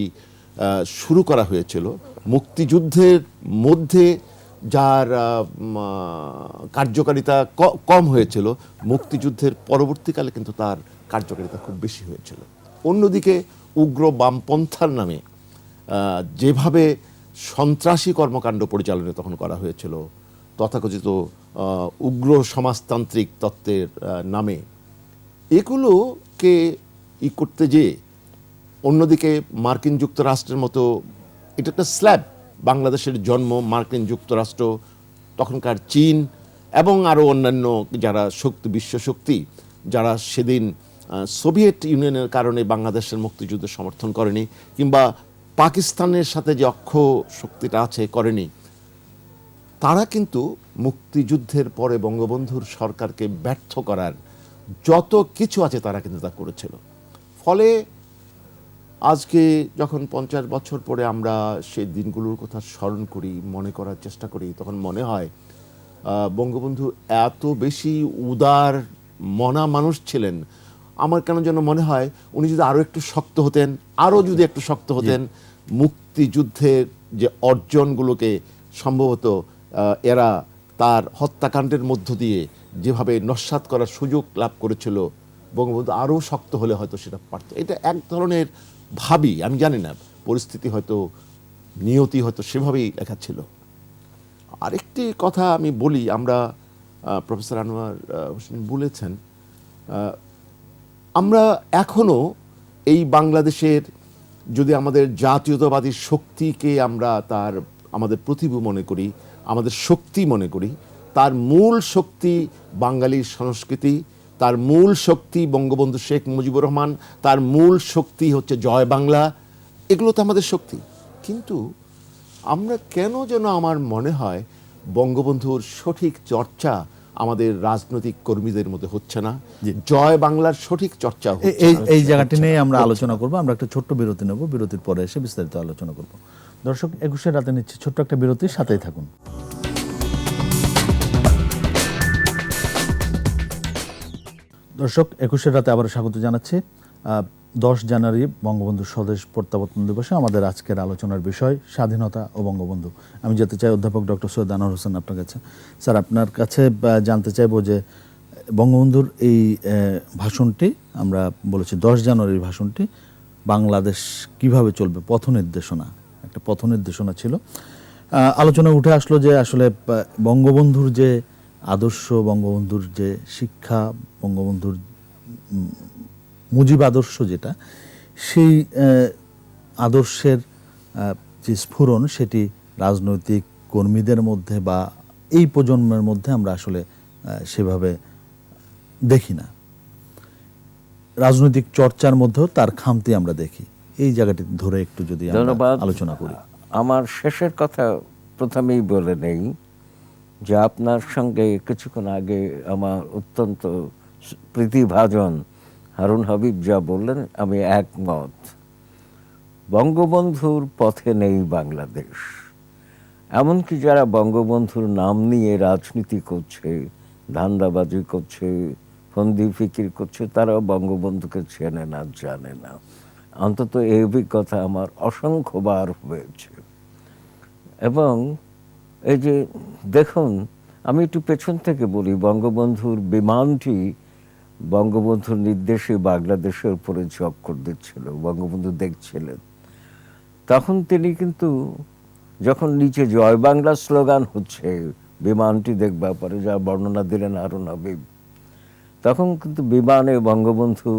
শুরু করা হয়েছিল, মুক্তিযুদ্ধের মধ্যে যার কার্যকারিতা কম হয়েছিল, মুক্তিযুদ্ধের পরবর্তীকালে কিন্তু তার কার্যকারিতা খুব বেশি হয়েছিল। অন্যদিকে উগ্র বামপন্থার নামে যেভাবে সন্ত্রাসী কর্মকাণ্ড পরিচালনা তখন করা হয়েছিল, তথাকথিত উগ্র সমাজতান্ত্রিক তত্ত্বের নামে, এগুলোকে করতে যেয়ে অন্যদিকে মার্কিন যুক্তরাষ্ট্রের মতো, এটা একটা স্ল্যাব, বাংলাদেশের জন্ম মার্কিন যুক্তরাষ্ট্র, তখনকার চীন এবং আরও অন্যান্য যারা বিশ্ব শক্তি, যারা সেদিন সোভিয়েত ইউনিয়নের কারণে বাংলাদেশের মুক্তিযুদ্ধ সমর্থন করেনি, কিংবা পাকিস্তানের সাথে যে অক্ষ শক্তিটা আছে করেনি, তারা কিন্তু মুক্তিযুদ্ধের পরে বঙ্গবন্ধুর সরকারকে ব্যর্থ করার যত কিছু আছে তারা কিন্তু তা করেছিল। ফলে আজকে যখন 50 বছর পরে আমরা সেই দিনগুলোর কথা স্মরণ করি, মনে করার চেষ্টা করি, তখন মনে হয় বঙ্গবন্ধু এত বেশি উদার মনা মানুষ ছিলেন। আমার কেন যেন মনে হয় উনি যদি আরও একটু শক্ত হতেন, আরও যদি একটু শক্ত হতেন, মুক্তিযুদ্ধের যে অর্জনগুলোকে সম্ভবত এরা তার হত্যাকাণ্ডের মধ্য দিয়ে যেভাবে নস্যাৎ করার সুযোগ লাভ করেছিল, বঙ্গবন্ধু আরও শক্ত হলে হয়তো সেটা পারত। এটা এক ধরনের ভাবি, আমি জানি না, পরিস্থিতি হয়তো, নিয়তি হয়তো সেভাবেই লেখা ছিল। আরেকটি কথা আমি বলি, আমরা প্রফেসর আনোয়ার হোসেন বলেছেন, আমরা এখনো এই বাংলাদেশের যদি আমাদের জাতীয়তাবাদী শক্তিকে আমরা আমাদের প্রতিভূ মনে করি, আমাদের শক্তি মনে করি, তার মূল শক্তি বাঙালির সংস্কৃতি, তার মূল শক্তি বঙ্গবন্ধু শেখ মুজিবুর রহমান, তার মূল শক্তি হচ্ছে জয় বাংলা, এগুলো তো আমাদের শক্তি। কিন্তু আমরা কেন যেন আমার মনে হয় বঙ্গবন্ধুর সঠিক চর্চা আমাদের রাজনৈতিক কর্মীদের মধ্যে হচ্ছে না, জয় বাংলার সঠিক চর্চা এই জায়গাটি নিয়ে আমরা আলোচনা করব। আমরা একটা ছোট্ট বিরতি নেব, বিরতির পরে এসে বিস্তারিত আলোচনা করব। দর্শক, 21 রাতে নিচ্ছে ছোট্ট একটা বিরতি, সাথেই থাকুন। দর্শক, 21 রাতে আবার স্বাগত জানাচ্ছি। 10 জানুয়ারি বঙ্গবন্ধু স্বদেশ প্রত্যাবর্তন দিবসে আমাদের আজকের আলোচনার বিষয় স্বাধীনতা ও বঙ্গবন্ধু। আমি যেতে চাই অধ্যাপক ডক্টর সৈয়দ আনোয়ার হোসেন আপনার কাছে। স্যার, আপনার কাছে জানতে চাইবো যে বঙ্গবন্ধুর এই ভাষণটি, আমরা বলেছি 10 জানুয়ারির ভাষণটি, বাংলাদেশ কিভাবে চলবে, পথ নির্দেশনা, একটা পথ নির্দেশনা ছিল। আলোচনায় উঠে আসলো যে আসলে বঙ্গবন্ধুর যে আদর্শ, বঙ্গবন্ধুর যে শিক্ষা, বঙ্গবন্ধুর মুজিব আদর্শ যেটা, সেই আদর্শের যে স্ফুরণ, সেটি রাজনৈতিক কর্মীদের মধ্যে বা এই প্রজন্মের মধ্যে আমরা আসলে সেভাবে দেখি না। রাজনৈতিক চর্চার মধ্যেও তার খামতি আমরা দেখি। এই জায়গাটি ধরে একটু যদি আমরা ধন্যবাদ। আলোচনা করি। আমার শেষের কথা প্রথমেই বলে নেই যে আপনার সঙ্গে কিছুক্ষণ আগে আমার অত্যন্ত প্রীতিভাজন হারুন হাবিব যা বললেন আমি একমত। বঙ্গবন্ধুর পথে নেই বাংলাদেশ। এমনকি যারা বঙ্গবন্ধুর নাম নিয়ে রাজনীতি করছে, ধান্দাবাজি করছে, ফন্দি ফিকির করছে, তারাও বঙ্গবন্ধুকে চেনে না, জানে না। অন্তত এই অভিজ্ঞতা আমার অসংখ্যবার হয়েছে। এবং এই যে দেখুন, আমি একটু পেছন থেকে বলি, বঙ্গবন্ধুর বিমানটি বঙ্গবন্ধুর নির্দেশে বাংলাদেশের উপরে চক্কর দিচ্ছিল, বঙ্গবন্ধু দেখছিলেন। তখন তিনি কিন্তু যখন নিচে জয় বাংলা স্লোগান হচ্ছে বিমানটি দেখবার পরে, যা বর্ণনা দিলেন হারুন হাবিব, তখন কিন্তু বিমানে বঙ্গবন্ধু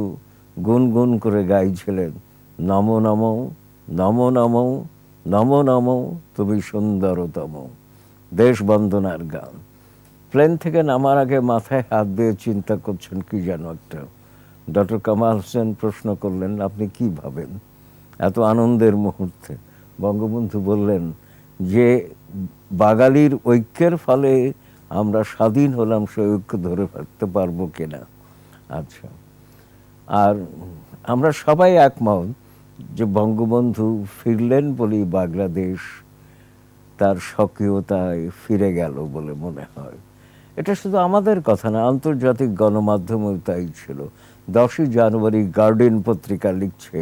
গুনগুন করে গাইছিলেন, নমো নমো নমো নমো নমো নমো তুমি সুন্দরতম, দেশ বন্দনার গান। প্লেন থেকে নামার আগে মাথায় হাত দিয়ে চিন্তা করছেন কি যেন একটা। ডক্টর কামাল হোসেন প্রশ্ন করলেন, আপনি কি ভাবেন এত আনন্দের মুহূর্তে? বঙ্গবন্ধু বললেন যে বাঙালির ঐক্যের ফলে আমরা স্বাধীন হলাম, সে ঐক্য ধরে রাখতে পারবো কিনা। আচ্ছা, আর আমরা সবাই একমত যে বঙ্গবন্ধু ফিরলেন বলেই বাংলাদেশ তার স্বকীয়তায় ফিরে গেল বলে মনে হয়। এটা শুধু আমাদের কথা না, আন্তর্জাতিক গণমাধ্যমেও তাই ছিল। 10ই জানুয়ারি গার্ডিয়ান পত্রিকা লিখছে,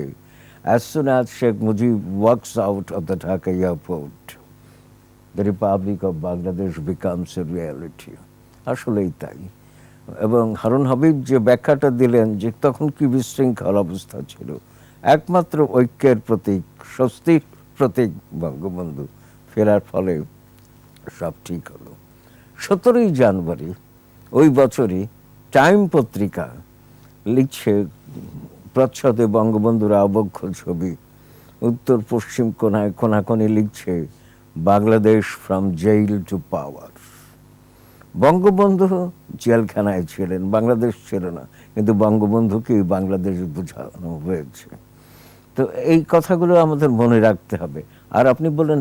as soon as Sheikh Mujib walks out of the Dhaka airport, the Republic of Bangladesh becomes a reality. আসলেই তাই। এবং হারুন হাবিব যে ব্যাখ্যাটা দিলেন যে তখন কি বিশৃঙ্খল অবস্থা ছিল, একমাত্র ঐক্যের প্রতীক, স্বস্তির প্রতীক বঙ্গবন্ধু ফেরার ফলে সব ঠিক হলো। 17ই জানুয়ারি ওই বছরই টাইম পত্রিকা লিখছে, প্রচ্ছদে বঙ্গবন্ধুর আবক্ষ ছবি, উত্তর পশ্চিম কোনায় কোনাকোনি লিখছে, বাংলাদেশ ফ্রম জেইল টু পাওয়ার। বঙ্গবন্ধু জেলখানায় ছিলেন, বাংলাদেশ ছিল না, কিন্তু বঙ্গবন্ধুকে বাংলাদেশ বোঝানো হয়েছে। তো এই কথাগুলো আমাদের মনে রাখতে হবে। আর আপনি বলেন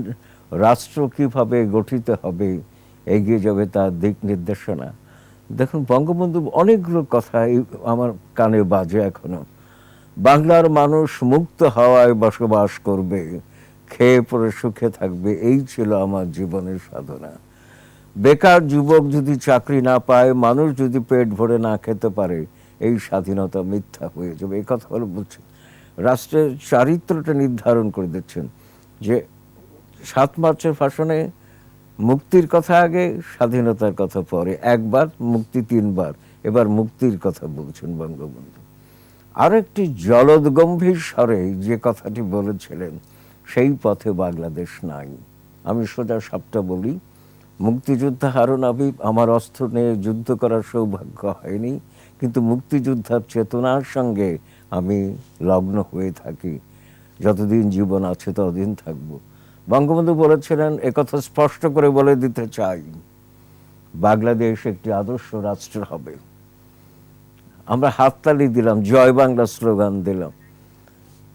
রাষ্ট্র কিভাবে গঠিত হবে, এগিয়ে যাবে তার দিক নির্দেশনা। দেখুন, বঙ্গবন্ধু অনেকগুলো কথা আমার কানে বাজে এখনো। বাংলার মানুষ মুক্ত হাওয়ায় বসবাস করবে, খেয়ে পরে সুখে থাকবে, এই ছিল আমার জীবনের সাধনা। বেকার যুবক যদি চাকরি না পায়, মানুষ যদি পেট ভরে না খেতে পারে, এই স্বাধীনতা মিথ্যা হয়ে যাবে। এই কথা হলো বলছেন, রাষ্ট্রের চারিত্রটা নির্ধারণ করে দিচ্ছেন যে 7 মার্চের ভাষণে মুক্তির কথা আগে, স্বাধীনতার কথা পরে। একবার মুক্তি, 3 বার, এবার মুক্তির কথা বলছেন বঙ্গবন্ধু। আরেকটি জলদ গম্ভীর স্বরে যে কথাটি বলেছিলেন, সেই পথে বাংলাদেশ নাই। আমি সোজা সাপটা বলি, মুক্তিযোদ্ধা হারুন হাবিব, আমার অস্ত্র নিয়ে যুদ্ধ করার সৌভাগ্য হয়নি, কিন্তু মুক্তিযোদ্ধার চেতনার সঙ্গে আমি লগ্ন হয়ে থাকি। যতদিন জীবন আছে ততদিন থাকবো। বঙ্গবন্ধু বলেছিলেন, একথা স্পষ্ট করে বলে দিতে চাই, বাংলাদেশ একটি আদর্শ রাষ্ট্র হবে। আমরা হাততালি দিলাম, জয় বাংলা স্লোগান দিলাম।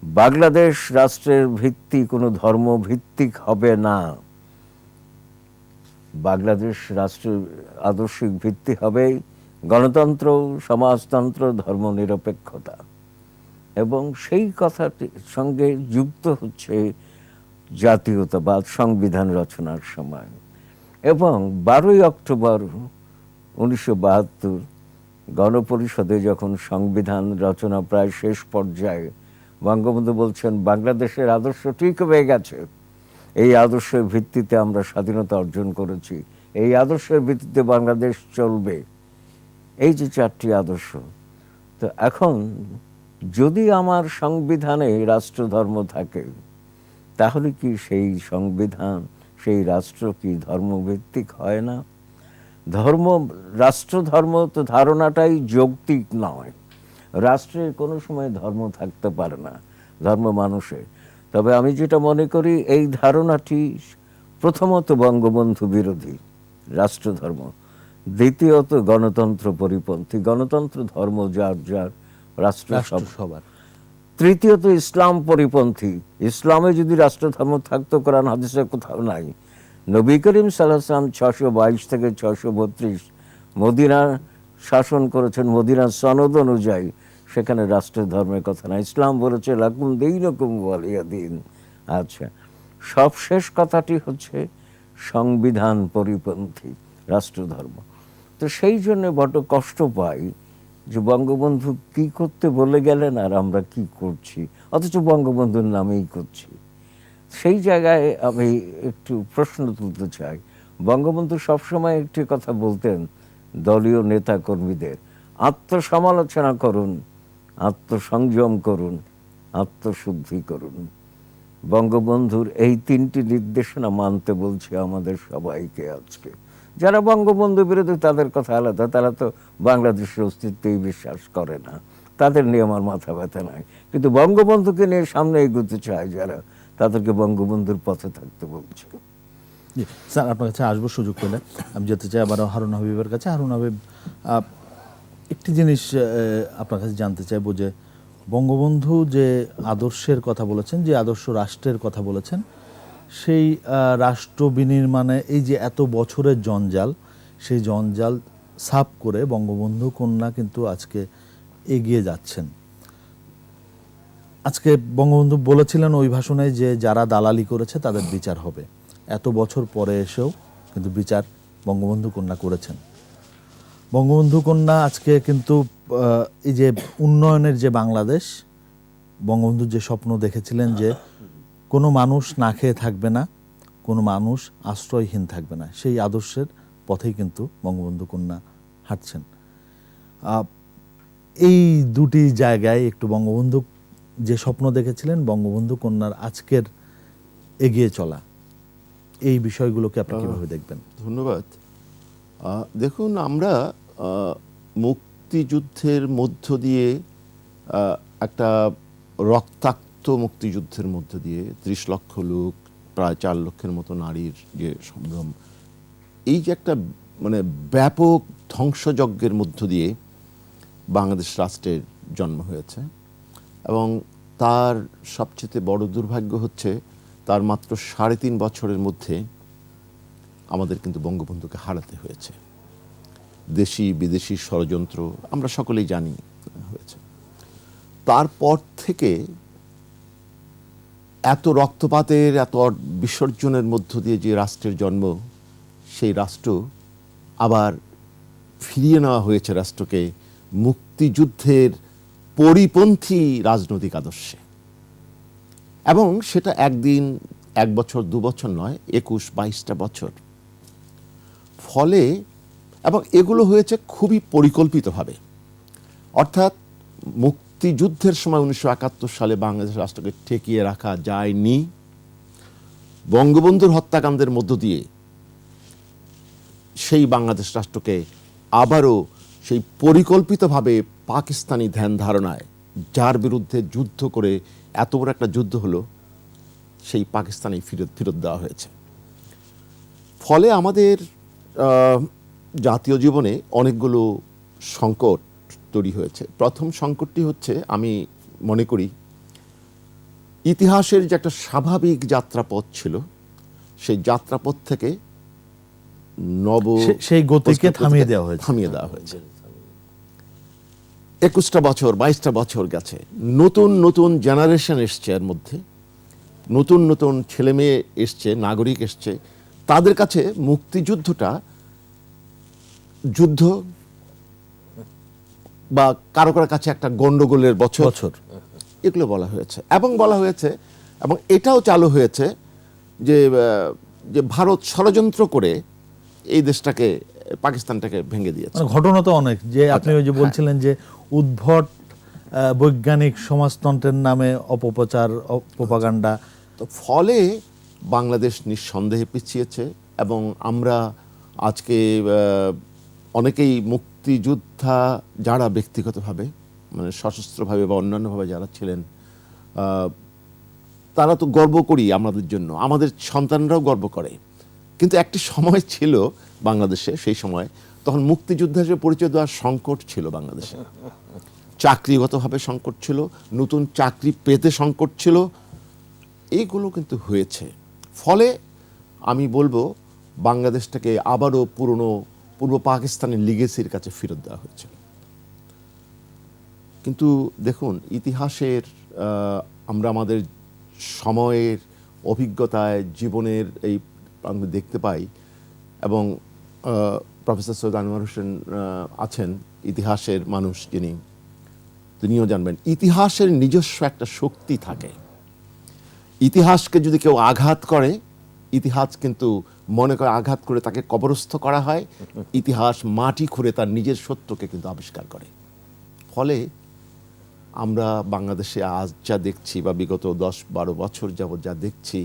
বাংলাদেশ রাষ্ট্রের ভিত্তি কোনো ধর্ম ভিত্তিক হবে না। বাংলাদেশ রাষ্ট্রের আদর্শিক ভিত্তি হবে গণতন্ত্র, সমাজতন্ত্র, ধর্মনিরপেক্ষতা। এবং সেই কথাটির সঙ্গে যুক্ত হচ্ছে জাতীয়তাবাদ সংবিধান রচনার সময়। এবং 12ই অক্টোবর 1972 গণপরিষদে যখন সংবিধান রচনা প্রায় শেষ পর্যায়ে, বঙ্গবন্ধু বলছেন, বাংলাদেশের আদর্শ ঠিক হয়ে গেছে, এই আদর্শের ভিত্তিতে আমরা স্বাধীনতা অর্জন করেছি, এই আদর্শের ভিত্তিতে বাংলাদেশ চলবে। এই যে 4টি আদর্শ। তো এখন যদি আমার সংবিধানে রাষ্ট্রধর্ম থাকে, তাহলে কি সেই সংবিধান, সেই রাষ্ট্র কি ধর্মভিত্তিক হয় না? রাষ্ট্রধর্ম তো ধারণাটাই যৌক্তিক নয়। রাষ্ট্রের কোনো সময় ধর্ম থাকতে পারে না, ধর্ম মানুষের। তবে আমি যেটা মনে করি, এই ধারণাটি প্রথমত বঙ্গবন্ধু বিরোধী, রাষ্ট্রধর্ম। দ্বিতীয়ত গণতন্ত্র পরিপন্থী। গণতন্ত্র ধর্ম যার যার, রাষ্ট্র সবার। তৃতীয়ত ইসলাম পরিপন্থী। ইসলামে যদি রাষ্ট্রধর্ম থাকতো কোরআন হাদিসে কোথাও নাই। নবী করিম সাল্লাল্লাহু আলাইহি ওয়াসাল্লাম 622 থেকে 632 মদিনা শাসন করেছেন, মদিনার সনদ অনুযায়ী সেখানে রাষ্ট্রের ধর্মের কথা না। ইসলাম বলেছে লাকুম দীনুকুম ওয়ালিয়া দিন। আচ্ছা, সবশেষ কথাটি হচ্ছে সংবিধান পরিপন্থী রাষ্ট্রধর্ম। তো সেই জন্য বড় কষ্ট পাই যে বঙ্গবন্ধু কি করতে বলে গেলেন আর আমরা কি করছি, অথচ বঙ্গবন্ধুর নামেই করছি। সেই জায়গায় আমি একটু প্রশ্ন তুলতে চাই। বঙ্গবন্ধু সবসময় একটি কথা বলতেন দলীয় নেতা কর্মীদের, আত্মসমালোচনা করুন, আত্মসংযম করুন, আত্মশুদ্ধি করুন। বঙ্গবন্ধুর এই 3টি নির্দেশনা মানতে বলছে আমাদের সবাইকে আজকে। যারা বঙ্গবন্ধু বিরোধী তাদের কথা আলাদা, তারা তো বাংলাদেশের অস্তিত্বেই বিশ্বাস করে না, তাদের নিয়ে আমার মাথা ব্যথা নাই। কিন্তু বঙ্গবন্ধুকে নিয়ে সামনে এগোতে চায় যারা, তাদেরকে বঙ্গবন্ধুর পথে থাকতে বলছে। জি স্যার, আপনার কাছে আসবো সুযোগ পেলে। আমি যেতে চাই আবার হারুন হাবিবের কাছে। হারুন হাবিব, একটি জিনিস আপনার কাছে জানতে চাইবো যে বঙ্গবন্ধু যে আদর্শের কথা বলেছেন, যে আদর্শ রাষ্ট্রের কথা বলেছেন, সেই রাষ্ট্র বিনির্মাণে এই যে এত বছরের জঞ্জাল, সেই জঞ্জাল সাফ করে বঙ্গবন্ধু কন্যা কিন্তু আজকে এগিয়ে যাচ্ছেন। আজকে বঙ্গবন্ধু বলেছিলেন ওই ভাষণে যে যারা দালালি করেছে তাদের বিচার হবে। এত বছর পরে এসেও কিন্তু বিচার বঙ্গবন্ধু কন্যা করেছেন। বঙ্গবন্ধু কন্যা আজকে কিন্তু এই যে উন্নয়নের যে বাংলাদেশ, বঙ্গবন্ধু যে স্বপ্ন দেখেছিলেন যে কোনো মানুষ না খেয়ে থাকবে না, কোনো মানুষ আশ্রয়হীন থাকবে না, সেই আদর্শের পথেই কিন্তু বঙ্গবন্ধু কন্যা হাঁটছেন। এই দুটি জায়গায় একটু বঙ্গবন্ধু যে স্বপ্ন দেখেছিলেন, বঙ্গবন্ধু কন্যার আজকের এগিয়ে চলা, এই বিষয়গুলোকে আপনি কিভাবে দেখবেন? ধন্যবাদ। দেখুন, আমরা মুক্তিযুদ্ধের মধ্য দিয়ে একটা রক্তাক্ত মুক্তিযুদ্ধের মধ্য দিয়ে 30 লক্ষ লোক, প্রায় 4 লক্ষের মতো নারীর যে সম্ভ্রম, এই যে একটা মানে ব্যাপক ধ্বংসযজ্ঞের মধ্য দিয়ে বাংলাদেশ রাষ্ট্রের জন্ম হয়েছে। এবং তার সবচেয়ে বড় দুর্ভাগ্য হচ্ছে তার মাত্র 3.5 বছরের মধ্যে আমাদের কিন্তু বঙ্গবন্ধুকে হারাতে হয়েছে। দেশি বিদেশি ষড়যন্ত্র আমরা সকলেই জানি হয়েছে। তারপর থেকে এত রক্তপাতের, এত বিসর্জনের মধ্য দিয়ে যে রাষ্ট্রের জন্ম, সেই রাষ্ট্র আবার ফিরিয়ে নেওয়া হয়েছে রাষ্ট্রকে মুক্তিযুদ্ধের পরিপন্থী রাজনৈতিক আদর্শে। এবং সেটা একদিন, 1 বছর 2 বছর নয়, 21-22টা বছর। ফলে এবং এগুলো হয়েছে খুবই পরিকল্পিতভাবে। অর্থাৎ মুক্তিযুদ্ধের সময় 1971 সালে বাংলাদেশ রাষ্ট্রকে ঠেকিয়ে রাখা যায়নি। বঙ্গবন্ধুর হত্যাকাণ্ডের মধ্য দিয়ে সেই বাংলাদেশ রাষ্ট্রকে আবারও সেই পরিকল্পিতভাবে পাকিস্তানি ধ্যান ধারণায়, যার বিরুদ্ধে যুদ্ধ করে এত বড় একটা যুদ্ধ হলো, সেই পাকিস্তানি ফেরত দেওয়া হয়েছে। ফলে আমাদের জাতীয় জীবনে অনেকগুলো সংকট তৈরি হয়েছে। প্রথম সংকটটি হচ্ছে, আমি মনে করি ইতিহাসের যে একটা স্বাভাবিক যাত্রাপথ ছিল, সেই যাত্রাপথ থেকে সেই গতিকে থামিয়ে দেওয়া হয়েছে। 21টা বছর 22টা বছর গেছে, নতুন নতুন জেনারেশন এসছে, এর মধ্যে নতুন নতুন ছেলে মেয়ে এসছে, নাগরিক এসছে। তাদের কাছে মুক্তিযুদ্ধটা যুদ্ধ বা কারো কারো কাছে একটা গন্ডগোলের বছর এগুলো বলা হয়েছে। এবং বলা হয়েছে, এবং এটাও চালু হয়েছে যে ভারত ষড়যন্ত্র করে এই দেশটাকে, পাকিস্তানটাকে ভেঙে দিয়েছে। ঘটনা তো অনেক, যে আপনি ওই যে বলছিলেন যে উদ্ভট বৈজ্ঞানিক সমাজতন্ত্রের নামে অপপ্রচার, প্রপাগান্ডা। তো ফলে বাংলাদেশ নিঃসন্দেহে পিছিয়েছে। এবং আমরা আজকে অনেকেই মুক্তিযোদ্ধা যারা ব্যক্তিগতভাবে, মানে সশস্ত্রভাবে বা অন্যান্যভাবে যারা ছিলেন, তারা তো গর্ব করি আমাদের জন্য, আমাদের সন্তানরাও গর্ব করে। কিন্তু একটি সময় ছিল বাংলাদেশে, সেই সময় তখন মুক্তিযোদ্ধা হিসেবে পরিচয় দেওয়ার সংকট ছিল বাংলাদেশে। চাকরিগতভাবে সংকট ছিল, নতুন চাকরি পেতে সংকট ছিল, এইগুলো কিন্তু হয়েছে। ফলে আমি বলবো বাংলাদেশটাকে আবারও পুরনো পূর্ব পাকিস্তানের লিগেসির কাছে ফেরত দেওয়া হয়েছে। কিন্তু দেখুন, ইতিহাসের আমরা আমাদের সময়ের অভিজ্ঞতায় জীবনের এই আমরা দেখতে পাই, এবং প্রফেসর সৈয়দ আনোয়ার হোসেন আছেন ইতিহাসের মানুষ, যিনি তিনিও জানবেন ইতিহাসের নিজস্ব একটা শক্তি থাকে। ইতিহাসকে যদি কেউ আঘাত করে, ইতিহাস কিন্তু মনে করে আঘাত করে তাকে কবরস্থ করা হয়, ইতিহাস মাটি খুঁড়ে তার নিজের সত্যকে কিন্তু আবিষ্কার করে। ফলে আমরা বাংলাদেশে আজ যা দেখছি বা বিগত 10-12 বছর যাবৎ যা দেখছি,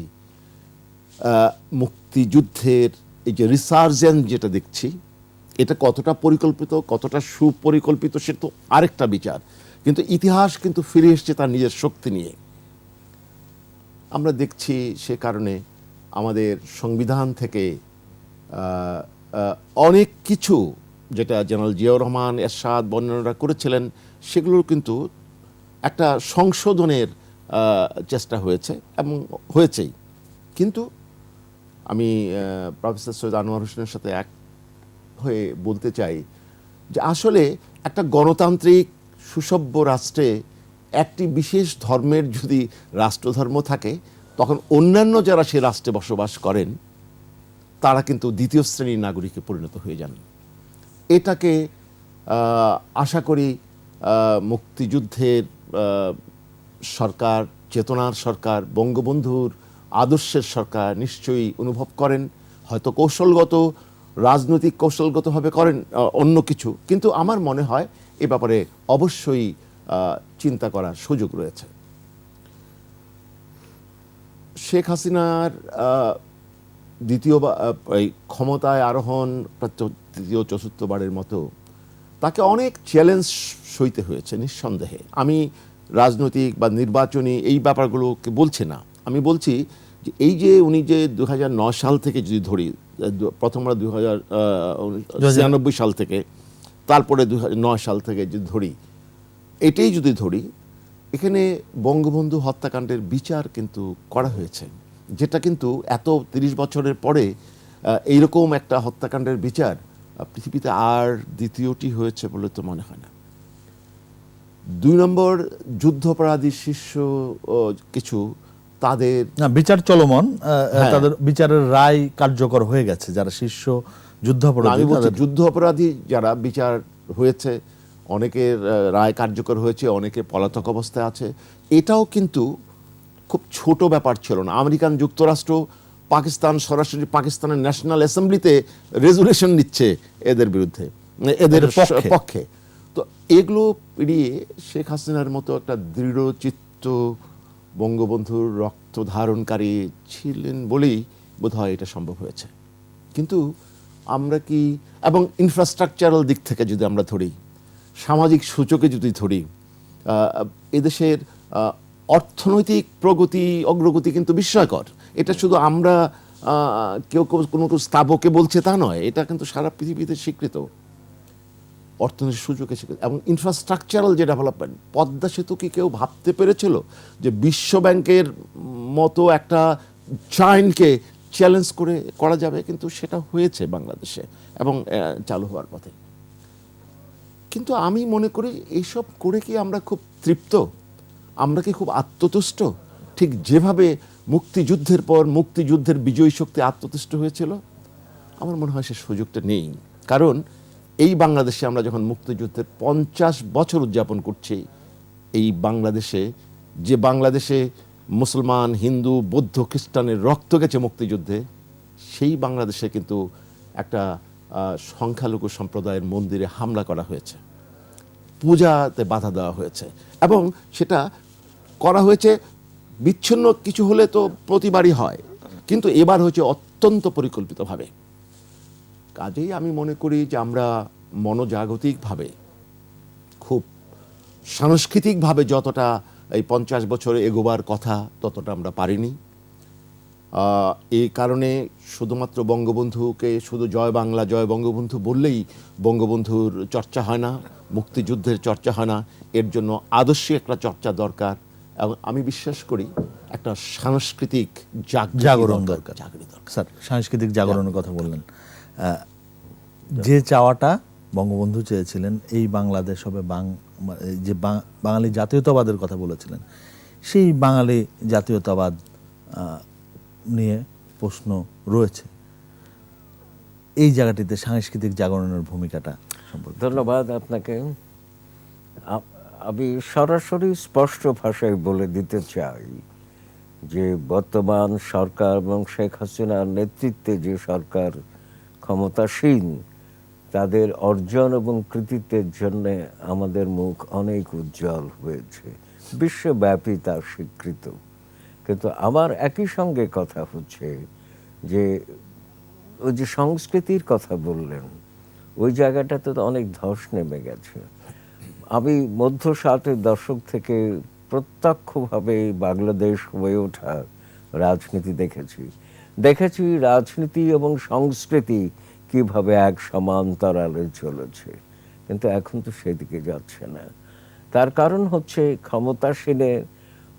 মুক্তিযুদ্ধের এই যে রিসার্জেন্স যেটা দেখছি, এটা কতটা পরিকল্পিত, কতটা সুপরিকল্পিত সেটা তো আরেকটা বিচার, কিন্তু ইতিহাস কিন্তু ফিরে এসছে তার নিজের শক্তি নিয়ে। আমরা দেখছি সে কারণে আমাদের সংবিধান থেকে অনেক কিছু যেটা জেনারেল জিয়াউর রহমান এরশাদ বর্ণনা করেছিলেন, সেগুলোর কিন্তু একটা সংশোধনের চেষ্টা হয়েছে এবং হয়েছেই। কিন্তু আমি প্রফেসর সৈয়দ আনোয়ার হোসেনের সাথে এক হয়ে বলতে চাই যে আসলে একটা গণতান্ত্রিক সুসভ্য রাষ্ট্রে একটি বিশেষ ধর্মের যদি রাষ্ট্রধর্ম থাকে, তখন অন্যান্য যারা সে রাষ্ট্রে বসবাস করেন তারা কিন্তু দ্বিতীয় শ্রেণীর নাগরিকে পরিণত হয়ে যান। এটাকে আশা করি মুক্তিযুদ্ধের সরকার, চেতনার সরকার, বঙ্গবন্ধুর আদর্শের সরকার নিশ্চয়ই অনুভব করেন, হয়তো কৌশলগত রাজনৈতিক কৌশলগতভাবে করেন অন্য কিছু, কিন্তু আমার মনে হয় এ ব্যাপারে অবশ্যই চিন্তা করার সুযোগ রয়েছে। শেখ হাসিনার এই ক্ষমতায় আরোহণ তৃতীয় চতুর্থবারের মতো তাকে অনেক চ্যালেঞ্জ সইতে হয়েছে নিঃসন্দেহে। আমি রাজনৈতিক বা নির্বাচনী এই ব্যাপারগুলোকে বলছি না, আমি বলছি যে এই যে উনি যে 2009 সাল থেকে যদি ধরি, প্রথমবার 1996 সাল থেকে, তারপরে 2009 সাল থেকে যদি ধরি, এটাই যদি ধরি, এখানে বঙ্গবন্ধু হত্যাকাণ্ডের বিচার কিন্তু করা হয়েছে, যেটা কিন্তু এত 30 বছরের পরে এইরকম একটা হত্যাকাণ্ডের বিচার পৃথিবীতে আর দ্বিতীয়টি হয়েছে বলে তো মনে হয় না। 2 নম্বর, যুদ্ধাপরাধী শীর্ষ কিছু তাদের বিচার চলমান, তাদের বিচারের রায় কার্যকর হয়ে গেছে যারা শীর্ষ যুদ্ধাপরাধী। আমি বলছি যুদ্ধ অপরাধী যারা বিচার হয়েছে, অনেকের রায় কার্যকর হয়েছে, অনেকে পলাতক অবস্থায় আছে। এটাও কিন্তু খুব ছোট ব্যাপার ছিল না। আমেরিকান যুক্তরাষ্ট্র পাকিস্তান সরাসরি পাকিস্তানের ন্যাশনাল অ্যাসেম্বলিতে রেজুলেশন নিচ্ছে এদের বিরুদ্ধে, এদের পক্ষে। তো এগুলো পেরিয়ে শেখ হাসিনার মতো একটা দৃঢ়চিত্ত বঙ্গবন্ধুর রক্ত ধারণকারী ছিলেন বলেই বোধহয় এটা সম্ভব হয়েছে। কিন্তু আমরা কি, এবং ইনফ্রাস্ট্রাকচারাল দিক থেকে যদি আমরা ধরি, সামাজিক সূচকে যদি ধরি, এদেশের অর্থনৈতিক প্রগতি অগ্রগতি কিন্তু বিস্ময়কর। এটা শুধু আমরা কেউ কোনো স্থাপকে বলছে তা নয়, এটা কিন্তু সারা পৃথিবীতে স্বীকৃত অর্থনৈতিক সুযোগে স্বীকৃত। এবং ইনফ্রাস্ট্রাকচারাল যে ডেভেলপমেন্ট, পদ্মা সেতু কি কেউ ভাবতে পেরেছিল যে বিশ্ব ব্যাংকের মতো একটা জায়ান্টকে চ্যালেঞ্জ করে করা যাবে? কিন্তু সেটা হয়েছে বাংলাদেশে এবং চালু হওয়ার পথে। কিন্তু আমি মনে করি এইসব করে কি আমরা খুব তৃপ্ত? আমরা কি খুব আত্মতুষ্ট? ঠিক যেভাবে মুক্তিযুদ্ধের পর মুক্তিযুদ্ধের বিজয়ী শক্তি আত্মতুষ্ট হয়েছিল, আমার মনে হয় সে সুযোগটা নেই। কারণ এই বাংলাদেশে আমরা যখন মুক্তিযুদ্ধের 50 বছর উদযাপন করছি, এই বাংলাদেশে, যে বাংলাদেশে মুসলমান, হিন্দু, বৌদ্ধ, খ্রিস্টানের রক্ত গেছে মুক্তিযুদ্ধে, সেই বাংলাদেশে কিন্তু একটা সংখ্যালঘু সম্প্রদায়ের মন্দিরে হামলা করা হয়েছে, পূজাতে বাধা দেওয়া হয়েছে, এবং সেটা করা হয়েছে বিচ্ছিন্ন কিছু হলে তো প্রতিবারই হয়, কিন্তু এবার হয়েছে অত্যন্ত পরিকল্পিতভাবে। কাজেই আমি মনে করি যে আমরা মনোজাগতিকভাবে, খুব সাংস্কৃতিকভাবে যতটা এই 50 বছরে এগোবার কথা ততটা আমরা পারিনি। এই কারণে শুধুমাত্র বঙ্গবন্ধুকে শুধু জয় বাংলা জয় বঙ্গবন্ধু বললেই বঙ্গবন্ধুর চর্চা হয় না, মুক্তিযুদ্ধের চর্চা হয় না। এর জন্য আদর্শিক একটা চর্চা দরকার এবং আমি বিশ্বাস করি একটা সাংস্কৃতিক জাগরণ দরকার। স্যার, সাংস্কৃতিক জাগরণের কথা বললেন। যে চাওয়াটা বঙ্গবন্ধু চেয়েছিলেন, এই বাংলাদেশ হবে যে বাঙালি জাতীয়তাবাদের কথা বলেছিলেন, সেই বাঙালি জাতীয়তাবাদ নিয়ে প্রশ্ন রয়েছে। এই জায়গাটিতে সাংস্কৃতিক জাগরণের ভূমিকাটা সম্পর্কে। ধন্যবাদ আপনাকে। আমি সরাসরি স্পষ্ট ভাষায় বলে দিতে চাই যে বর্তমান সরকার এবং শেখ হাসিনার নেতৃত্বে যে সরকার ক্ষমতাসীন, তাদের অর্জন এবং কৃতিত্বের জন্য আমাদের মুখ অনেক উজ্জ্বল হয়েছে, বিশ্বব্যাপী তার স্বীকৃত। কিন্তু আমার একই সঙ্গে কথা হচ্ছে যে ওই যে সংস্কৃতির কথা বললেন, ওই জায়গাটাতে তো অনেক ধস নেমে গেছে। আমি মধ্য 60-এর দশক থেকে প্রত্যক্ষভাবে বাংলাদেশ হয়ে ওঠা রাজনীতি দেখেছি রাজনীতি এবং সংস্কৃতি কিভাবে এক সমান্তরালে চলেছে, কিন্তু এখন তো সেদিকে যাচ্ছে না। তার কারণ হচ্ছে ক্ষমতাসীনের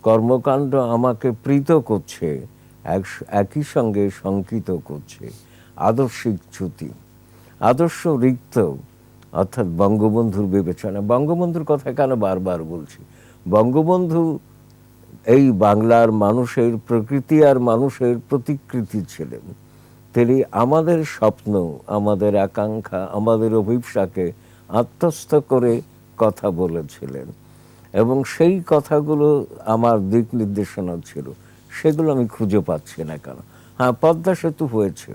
কর্মকাণ্ড আমাকে প্রীত করছে, একই সঙ্গে শঙ্কিত করছে। আদর্শিক চ্যুতি, আদর্শ রিক্ত, অর্থাৎ বঙ্গবন্ধুর বিবেচনা। বঙ্গবন্ধুর কথা কেন বারবার বলছি? বঙ্গবন্ধু এই বাংলার মানুষের প্রকৃতি আর মানুষের প্রতিকৃতি ছিলেন। তিনি আমাদের স্বপ্ন, আমাদের আকাঙ্ক্ষা, আমাদের অভিপ্সাকে আত্মস্থ করে কথা বলেছিলেন এবং সেই কথাগুলো আমার দিক নির্দেশনা ছিল। সেগুলো আমি খুঁজে পাচ্ছি না কেন? হ্যাঁ, পদ্মা সেতু হয়েছে,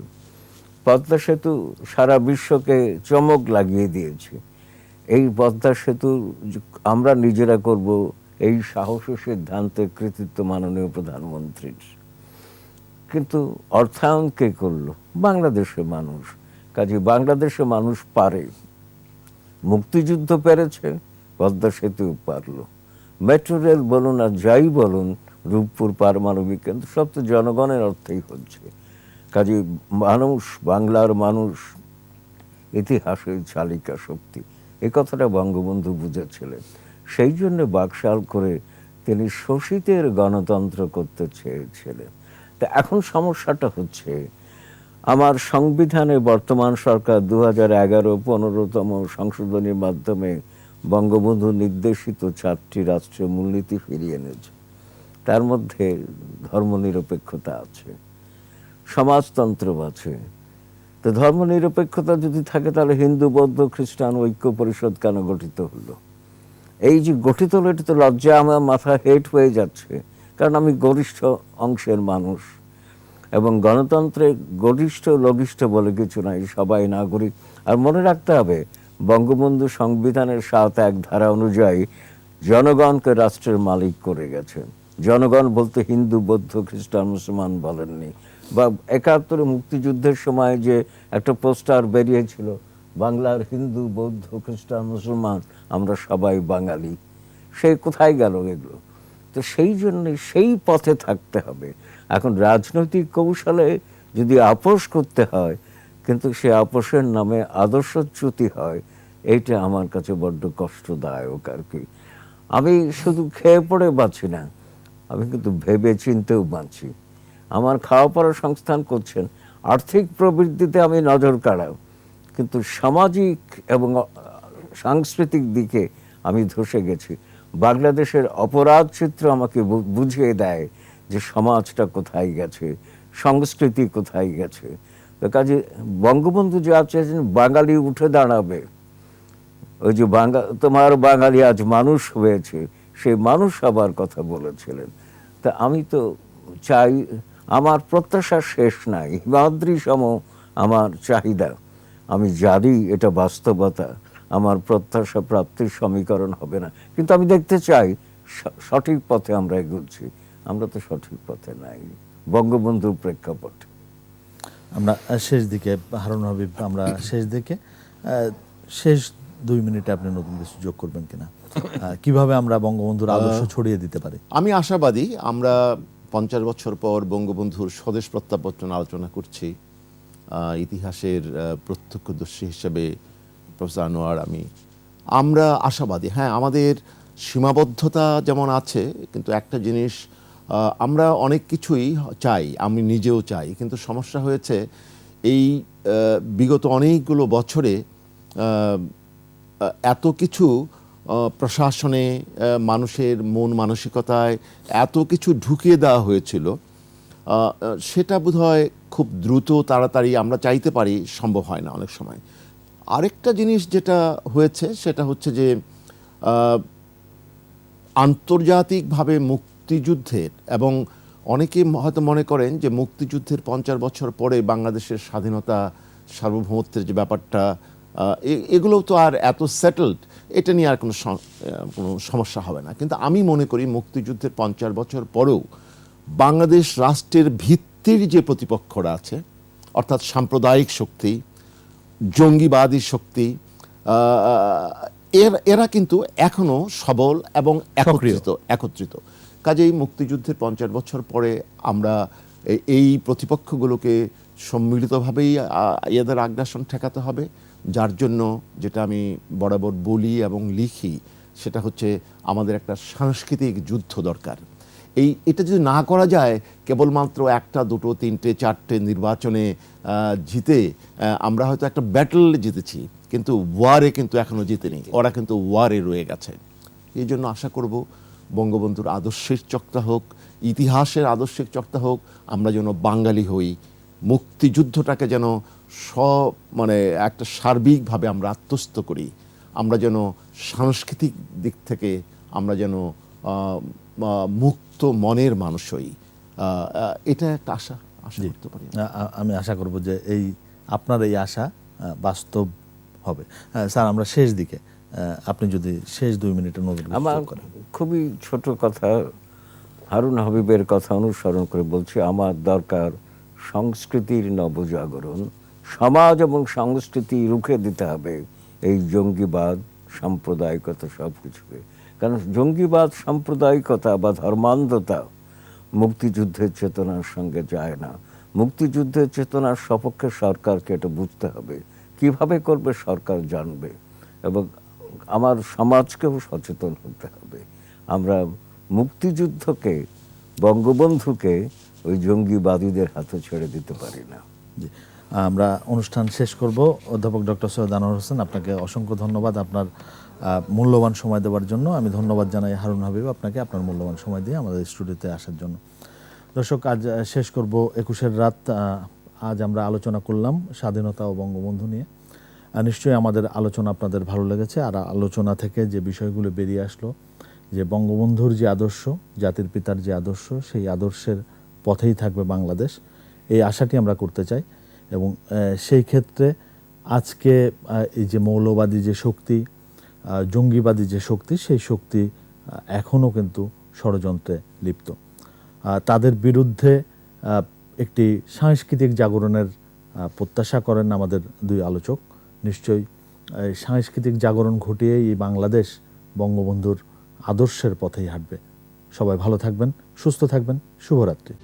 পদ্মা সেতু সারা বিশ্বকে চমক লাগিয়ে দিয়েছে। এই পদ্মা সেতু আমরা নিজেরা করব, এই সাহসী সিদ্ধান্তের কৃতিত্ব মাননীয় প্রধানমন্ত্রীর। কিন্তু অর্থায়ন কে করলো? বাংলাদেশের মানুষ। কাজে বাংলাদেশের মানুষ পারে, মুক্তিযুদ্ধ পেরেছে, পদ্মা সেতু পারলো। মেট্রো রেল বলুন আর যাই বলুন, রূপপুর পারমাণবিক কেন্দ্র, সব তো জনগণের অর্থেই হচ্ছে। কাজে মানুষ, বাংলার মানুষ ইতিহাসের চালিকা শক্তি, এই কথাটা বঙ্গবন্ধু বুঝেছিলেন। সেই জন্য বাকশাল করে তিনি শোষিতের গণতন্ত্র করতে চেয়েছিলেন। তা এখন সমস্যাটা হচ্ছে, আমার সংবিধানে বর্তমান সরকার 2011-15তম সংশোধনীর মাধ্যমে বঙ্গবন্ধু নির্দেশিত 4টি রাষ্ট্রীয় মূলনীতি ফিরিয়ে এনেছে। তার মধ্যে ধর্মনিরপেক্ষতা আছে, সমাজতন্ত্র আছে। তো ধর্মনিরপেক্ষতা যদি থাকে, তাহলে হিন্দু বৌদ্ধ খ্রিস্টান ঐক্য পরিষদ কেন গঠিত হলো? এই যে গঠিত হলো, এটা তো লজ্জা আমার মাথা হেট হয়ে যাচ্ছে। কারণ আমি গরিষ্ঠ অংশের মানুষ এবং গণতন্ত্রে গরিষ্ঠ লঘিষ্ঠ বলে কিছু নাই, সবাই নাগরিক। আর মনে রাখতে হবে, বঙ্গবন্ধু সংবিধানের 7(1) ধারা অনুযায়ী জনগণকে রাষ্ট্রের মালিক করে গেছেন। জনগণ বলতে হিন্দু বৌদ্ধ খ্রিস্টান মুসলমান বলেননি। বা 71-এ মুক্তিযুদ্ধের সময় যে একটা পোস্টার বেরিয়েছিল, বাংলার হিন্দু বৌদ্ধ খ্রিস্টান মুসলমান আমরা সবাই বাঙালি, সে কোথায় গেল এগুলো? তো সেই জন্যে সেই পথে থাকতে হবে। এখন রাজনৈতিক কৌশলে যদি আপোষ করতে হয়, কিন্তু সে আপোষের নামে আদর্শচ্যুতি হয়, এইটা আমার কাছে বড্ড কষ্টদায়ক আর কি। আমি শুধু খেয়ে পড়ে বাঁচি না, আমি কিন্তু ভেবে চিন্তেও বাঁচি। আমার খাওয়া পড়ার সংস্থান করছেন, আর্থিক প্রবৃদ্ধিতে আমি নজর কাড়াও, কিন্তু সামাজিক এবং সাংস্কৃতিক দিকে আমি ধসে গেছি। বাংলাদেশের অপরাধ চিত্র আমাকে বুঝিয়ে দেয় যে সমাজটা কোথায় গেছে, সংস্কৃতি কোথায় গেছে। তো কাজে বঙ্গবন্ধু যা চেয়েছেন, বাঙালি উঠে দাঁড়াবে, ওই যে তোমার বাঙালি আজ মানুষ হয়েছে, সেই মানুষ হবার কথা বলেছিলেন। তা আমি তো চাই, আমার প্রত্যাশা শেষ নাই, হিমাদ্রি সম আমার চাহিদা। আমি জানি এটা বাস্তবতা, আমার প্রত্যাশা প্রাপ্তির সমীকরণ হবে না, কিন্তু আমি দেখতে চাই সঠিক পথে আমরা এগোচ্ছি। আমরা তো সঠিক পথে নাই বঙ্গবন্ধুর প্রেক্ষাপটে। আমরা শেষ দিকে, হারুন হাবিব, আমরা শেষ দিকে শেষ 2 মিনিটে আপনি নতুন কিছু যোগ করবেন কিনা, কিভাবে আমরা বঙ্গবন্ধুর আদর্শ ছড়িয়ে দিতে পারি? আমি আশাবাদী আমরা 50 বছর পর বঙ্গবন্ধুর স্বদেশ প্রত্যাবর্তন আলোচনা করছি। ইতিহাসের প্রত্যক্ষদর্শী হিসেবে প্রফেসর আনোয়ার, আমরা আশাবাদী। হ্যাঁ, আমাদের সীমাবদ্ধতা যেমন আছে, কিন্তু একটা জিনিস, আমরা অনেক কিছুই চাই, আমি নিজেও চাই, কিন্তু সমস্যা হয়েছে এই বিগত অনেকগুলো বছরে এত কিছু প্রশাসনে, মানুষের মন মানসিকতায় এত কিছু ঢুকিয়ে দেওয়া হয়েছিল, সেটা বোধহয় খুব দ্রুত তাড়াতাড়ি আমরা চাইতে পারি, সম্ভব হয় না অনেক সময়। আরেকটা জিনিস যেটা হয়েছে সেটা হচ্ছে যে আন্তর্জাতিকভাবে মুক্তিযুদ্ধের, এবং অনেকে হয়তো মনে করেন যে মুক্তিযুদ্ধের 50 বছর পরে বাংলাদেশের স্বাধীনতা, সার্বভৌমত্বের যে ব্যাপারটা, এগুলো তো আর এত সেটেলড, এটা নিয়ে আর কোনো সমস্যা হবে না। কিন্তু আমি মনে করি মুক্তিযুদ্ধের 50 বছর পরেও বাংলাদেশ রাষ্ট্রের ভিত্তির যে প্রতিপক্ষরা আছে, অর্থাৎ সাম্প্রদায়িক শক্তি, জঙ্গিবাদী শক্তি, এরা কিন্তু এখনো সবল এবং একত্রিত। কাজেই মুক্তিযুদ্ধের 50 বছর পরে আমরা এই প্রতিপক্ষগুলোকে সম্মিলিতভাবেই এদের আগ্রাসন ঠেকাতে হবে। যার জন্য যেটা আমি বরাবর বলি এবং লিখি, সেটা হচ্ছে আমাদের একটা সাংস্কৃতিক যুদ্ধ দরকার। এটা যদি না করা যায়, কেবলমাত্র একটা, দুটো, তিনটে, চারটে নির্বাচনে জিতে আমরা হয়তো একটা ব্যাটল জিতেছি, কিন্তু ওয়ারে কিন্তু এখনো জিতেনি, ওরা কিন্তু ওয়ারে রয়ে গেছে। এই জন্য আশা করব বঙ্গবন্ধুর আদর্শের চর্চা হোক, ইতিহাসের আদর্শের চর্চা হোক, আমরা যেন বাঙালি হই, মুক্তিযুদ্ধটাকে যেন একটা সার্বিকভাবে আমরা আত্মস্থ করি, আমরা যেন সাংস্কৃতিক দিক থেকে আমরা যেন মুক্ত মনের মানুষ হই। এটা একটা আশা করতে পারি। আমি আশা করব যে আপনার এই আশা বাস্তব হবে। স্যার, আমরা শেষ দিকে, আপনি যদি শেষ 2 মিনিটের নজর আমার খুবই ছোট কথা, হারুন হাবিবের কথা অনুসরণ করে বলছি, আমার দরকার সংস্কৃতির নবজাগরণ। সমাজ এবং সংস্কৃতি রুখে দিতে হবে এই জঙ্গিবাদ, সাম্প্রদায়িকতা, সব কিছুকে। কারণ জঙ্গিবাদ, সাম্প্রদায়িকতা বা ধর্মান্ধতা মুক্তিযুদ্ধের চেতনার সঙ্গে যায় না। মুক্তিযুদ্ধের চেতনার সপক্ষে সরকারকে এটা বুঝতে হবে। কিভাবে করবে সরকার জানবে, এবং আমার সমাজকেও সচেতন হতে হবে। আমরা মুক্তিযুদ্ধকে, বঙ্গবন্ধুকে ওই জঙ্গিবাদীদের হাতে ছেড়ে দিতে পারি না। জি, আমরা অনুষ্ঠান শেষ করব। অধ্যাপক ডক্টর সৈয়দ আনোয়ার হোসেন, আপনাকে অসংখ্য ধন্যবাদ আপনার মূল্যবান সময় দেওয়ার জন্য। আমি ধন্যবাদ জানাই হারুন হাবিব আপনাকে আপনার মূল্যবান সময় দিয়ে আমাদের স্টুডিওতে আসার জন্য। দর্শক, আজ শেষ করব 21-এর রাত। আজ আমরা আলোচনা করলাম স্বাধীনতা ও বঙ্গবন্ধু নিয়ে। নিশ্চয়ই আমাদের আলোচনা আপনাদের ভালো লেগেছে। আর আলোচনা থেকে যে বিষয়গুলো বেরিয়ে আসলো, যে বঙ্গবন্ধুর যে আদর্শ, জাতির পিতার যে আদর্শ, সেই আদর্শের পথেই থাকবে বাংলাদেশ, এই আশাটি আমরা করতে চাই। এবং সেই ক্ষেত্রে আজকে এই যে মৌলবাদী যে শক্তি, জঙ্গিবাদী যে শক্তি, সেই শক্তি এখনও কিন্তু ষড়যন্ত্রে লিপ্ত। তাদের বিরুদ্ধে একটি সাংস্কৃতিক জাগরণের প্রত্যাশা করেন আমাদের 2 আলোচক। নিশ্চয়ই সাংস্কৃতিক জাগরণ ঘটিয়ে এই বাংলাদেশ বঙ্গবন্ধুর আদর্শের পথেই হাঁটবে। সবাই ভালো থাকবেন, সুস্থ থাকবেন। শুভরাত্রি।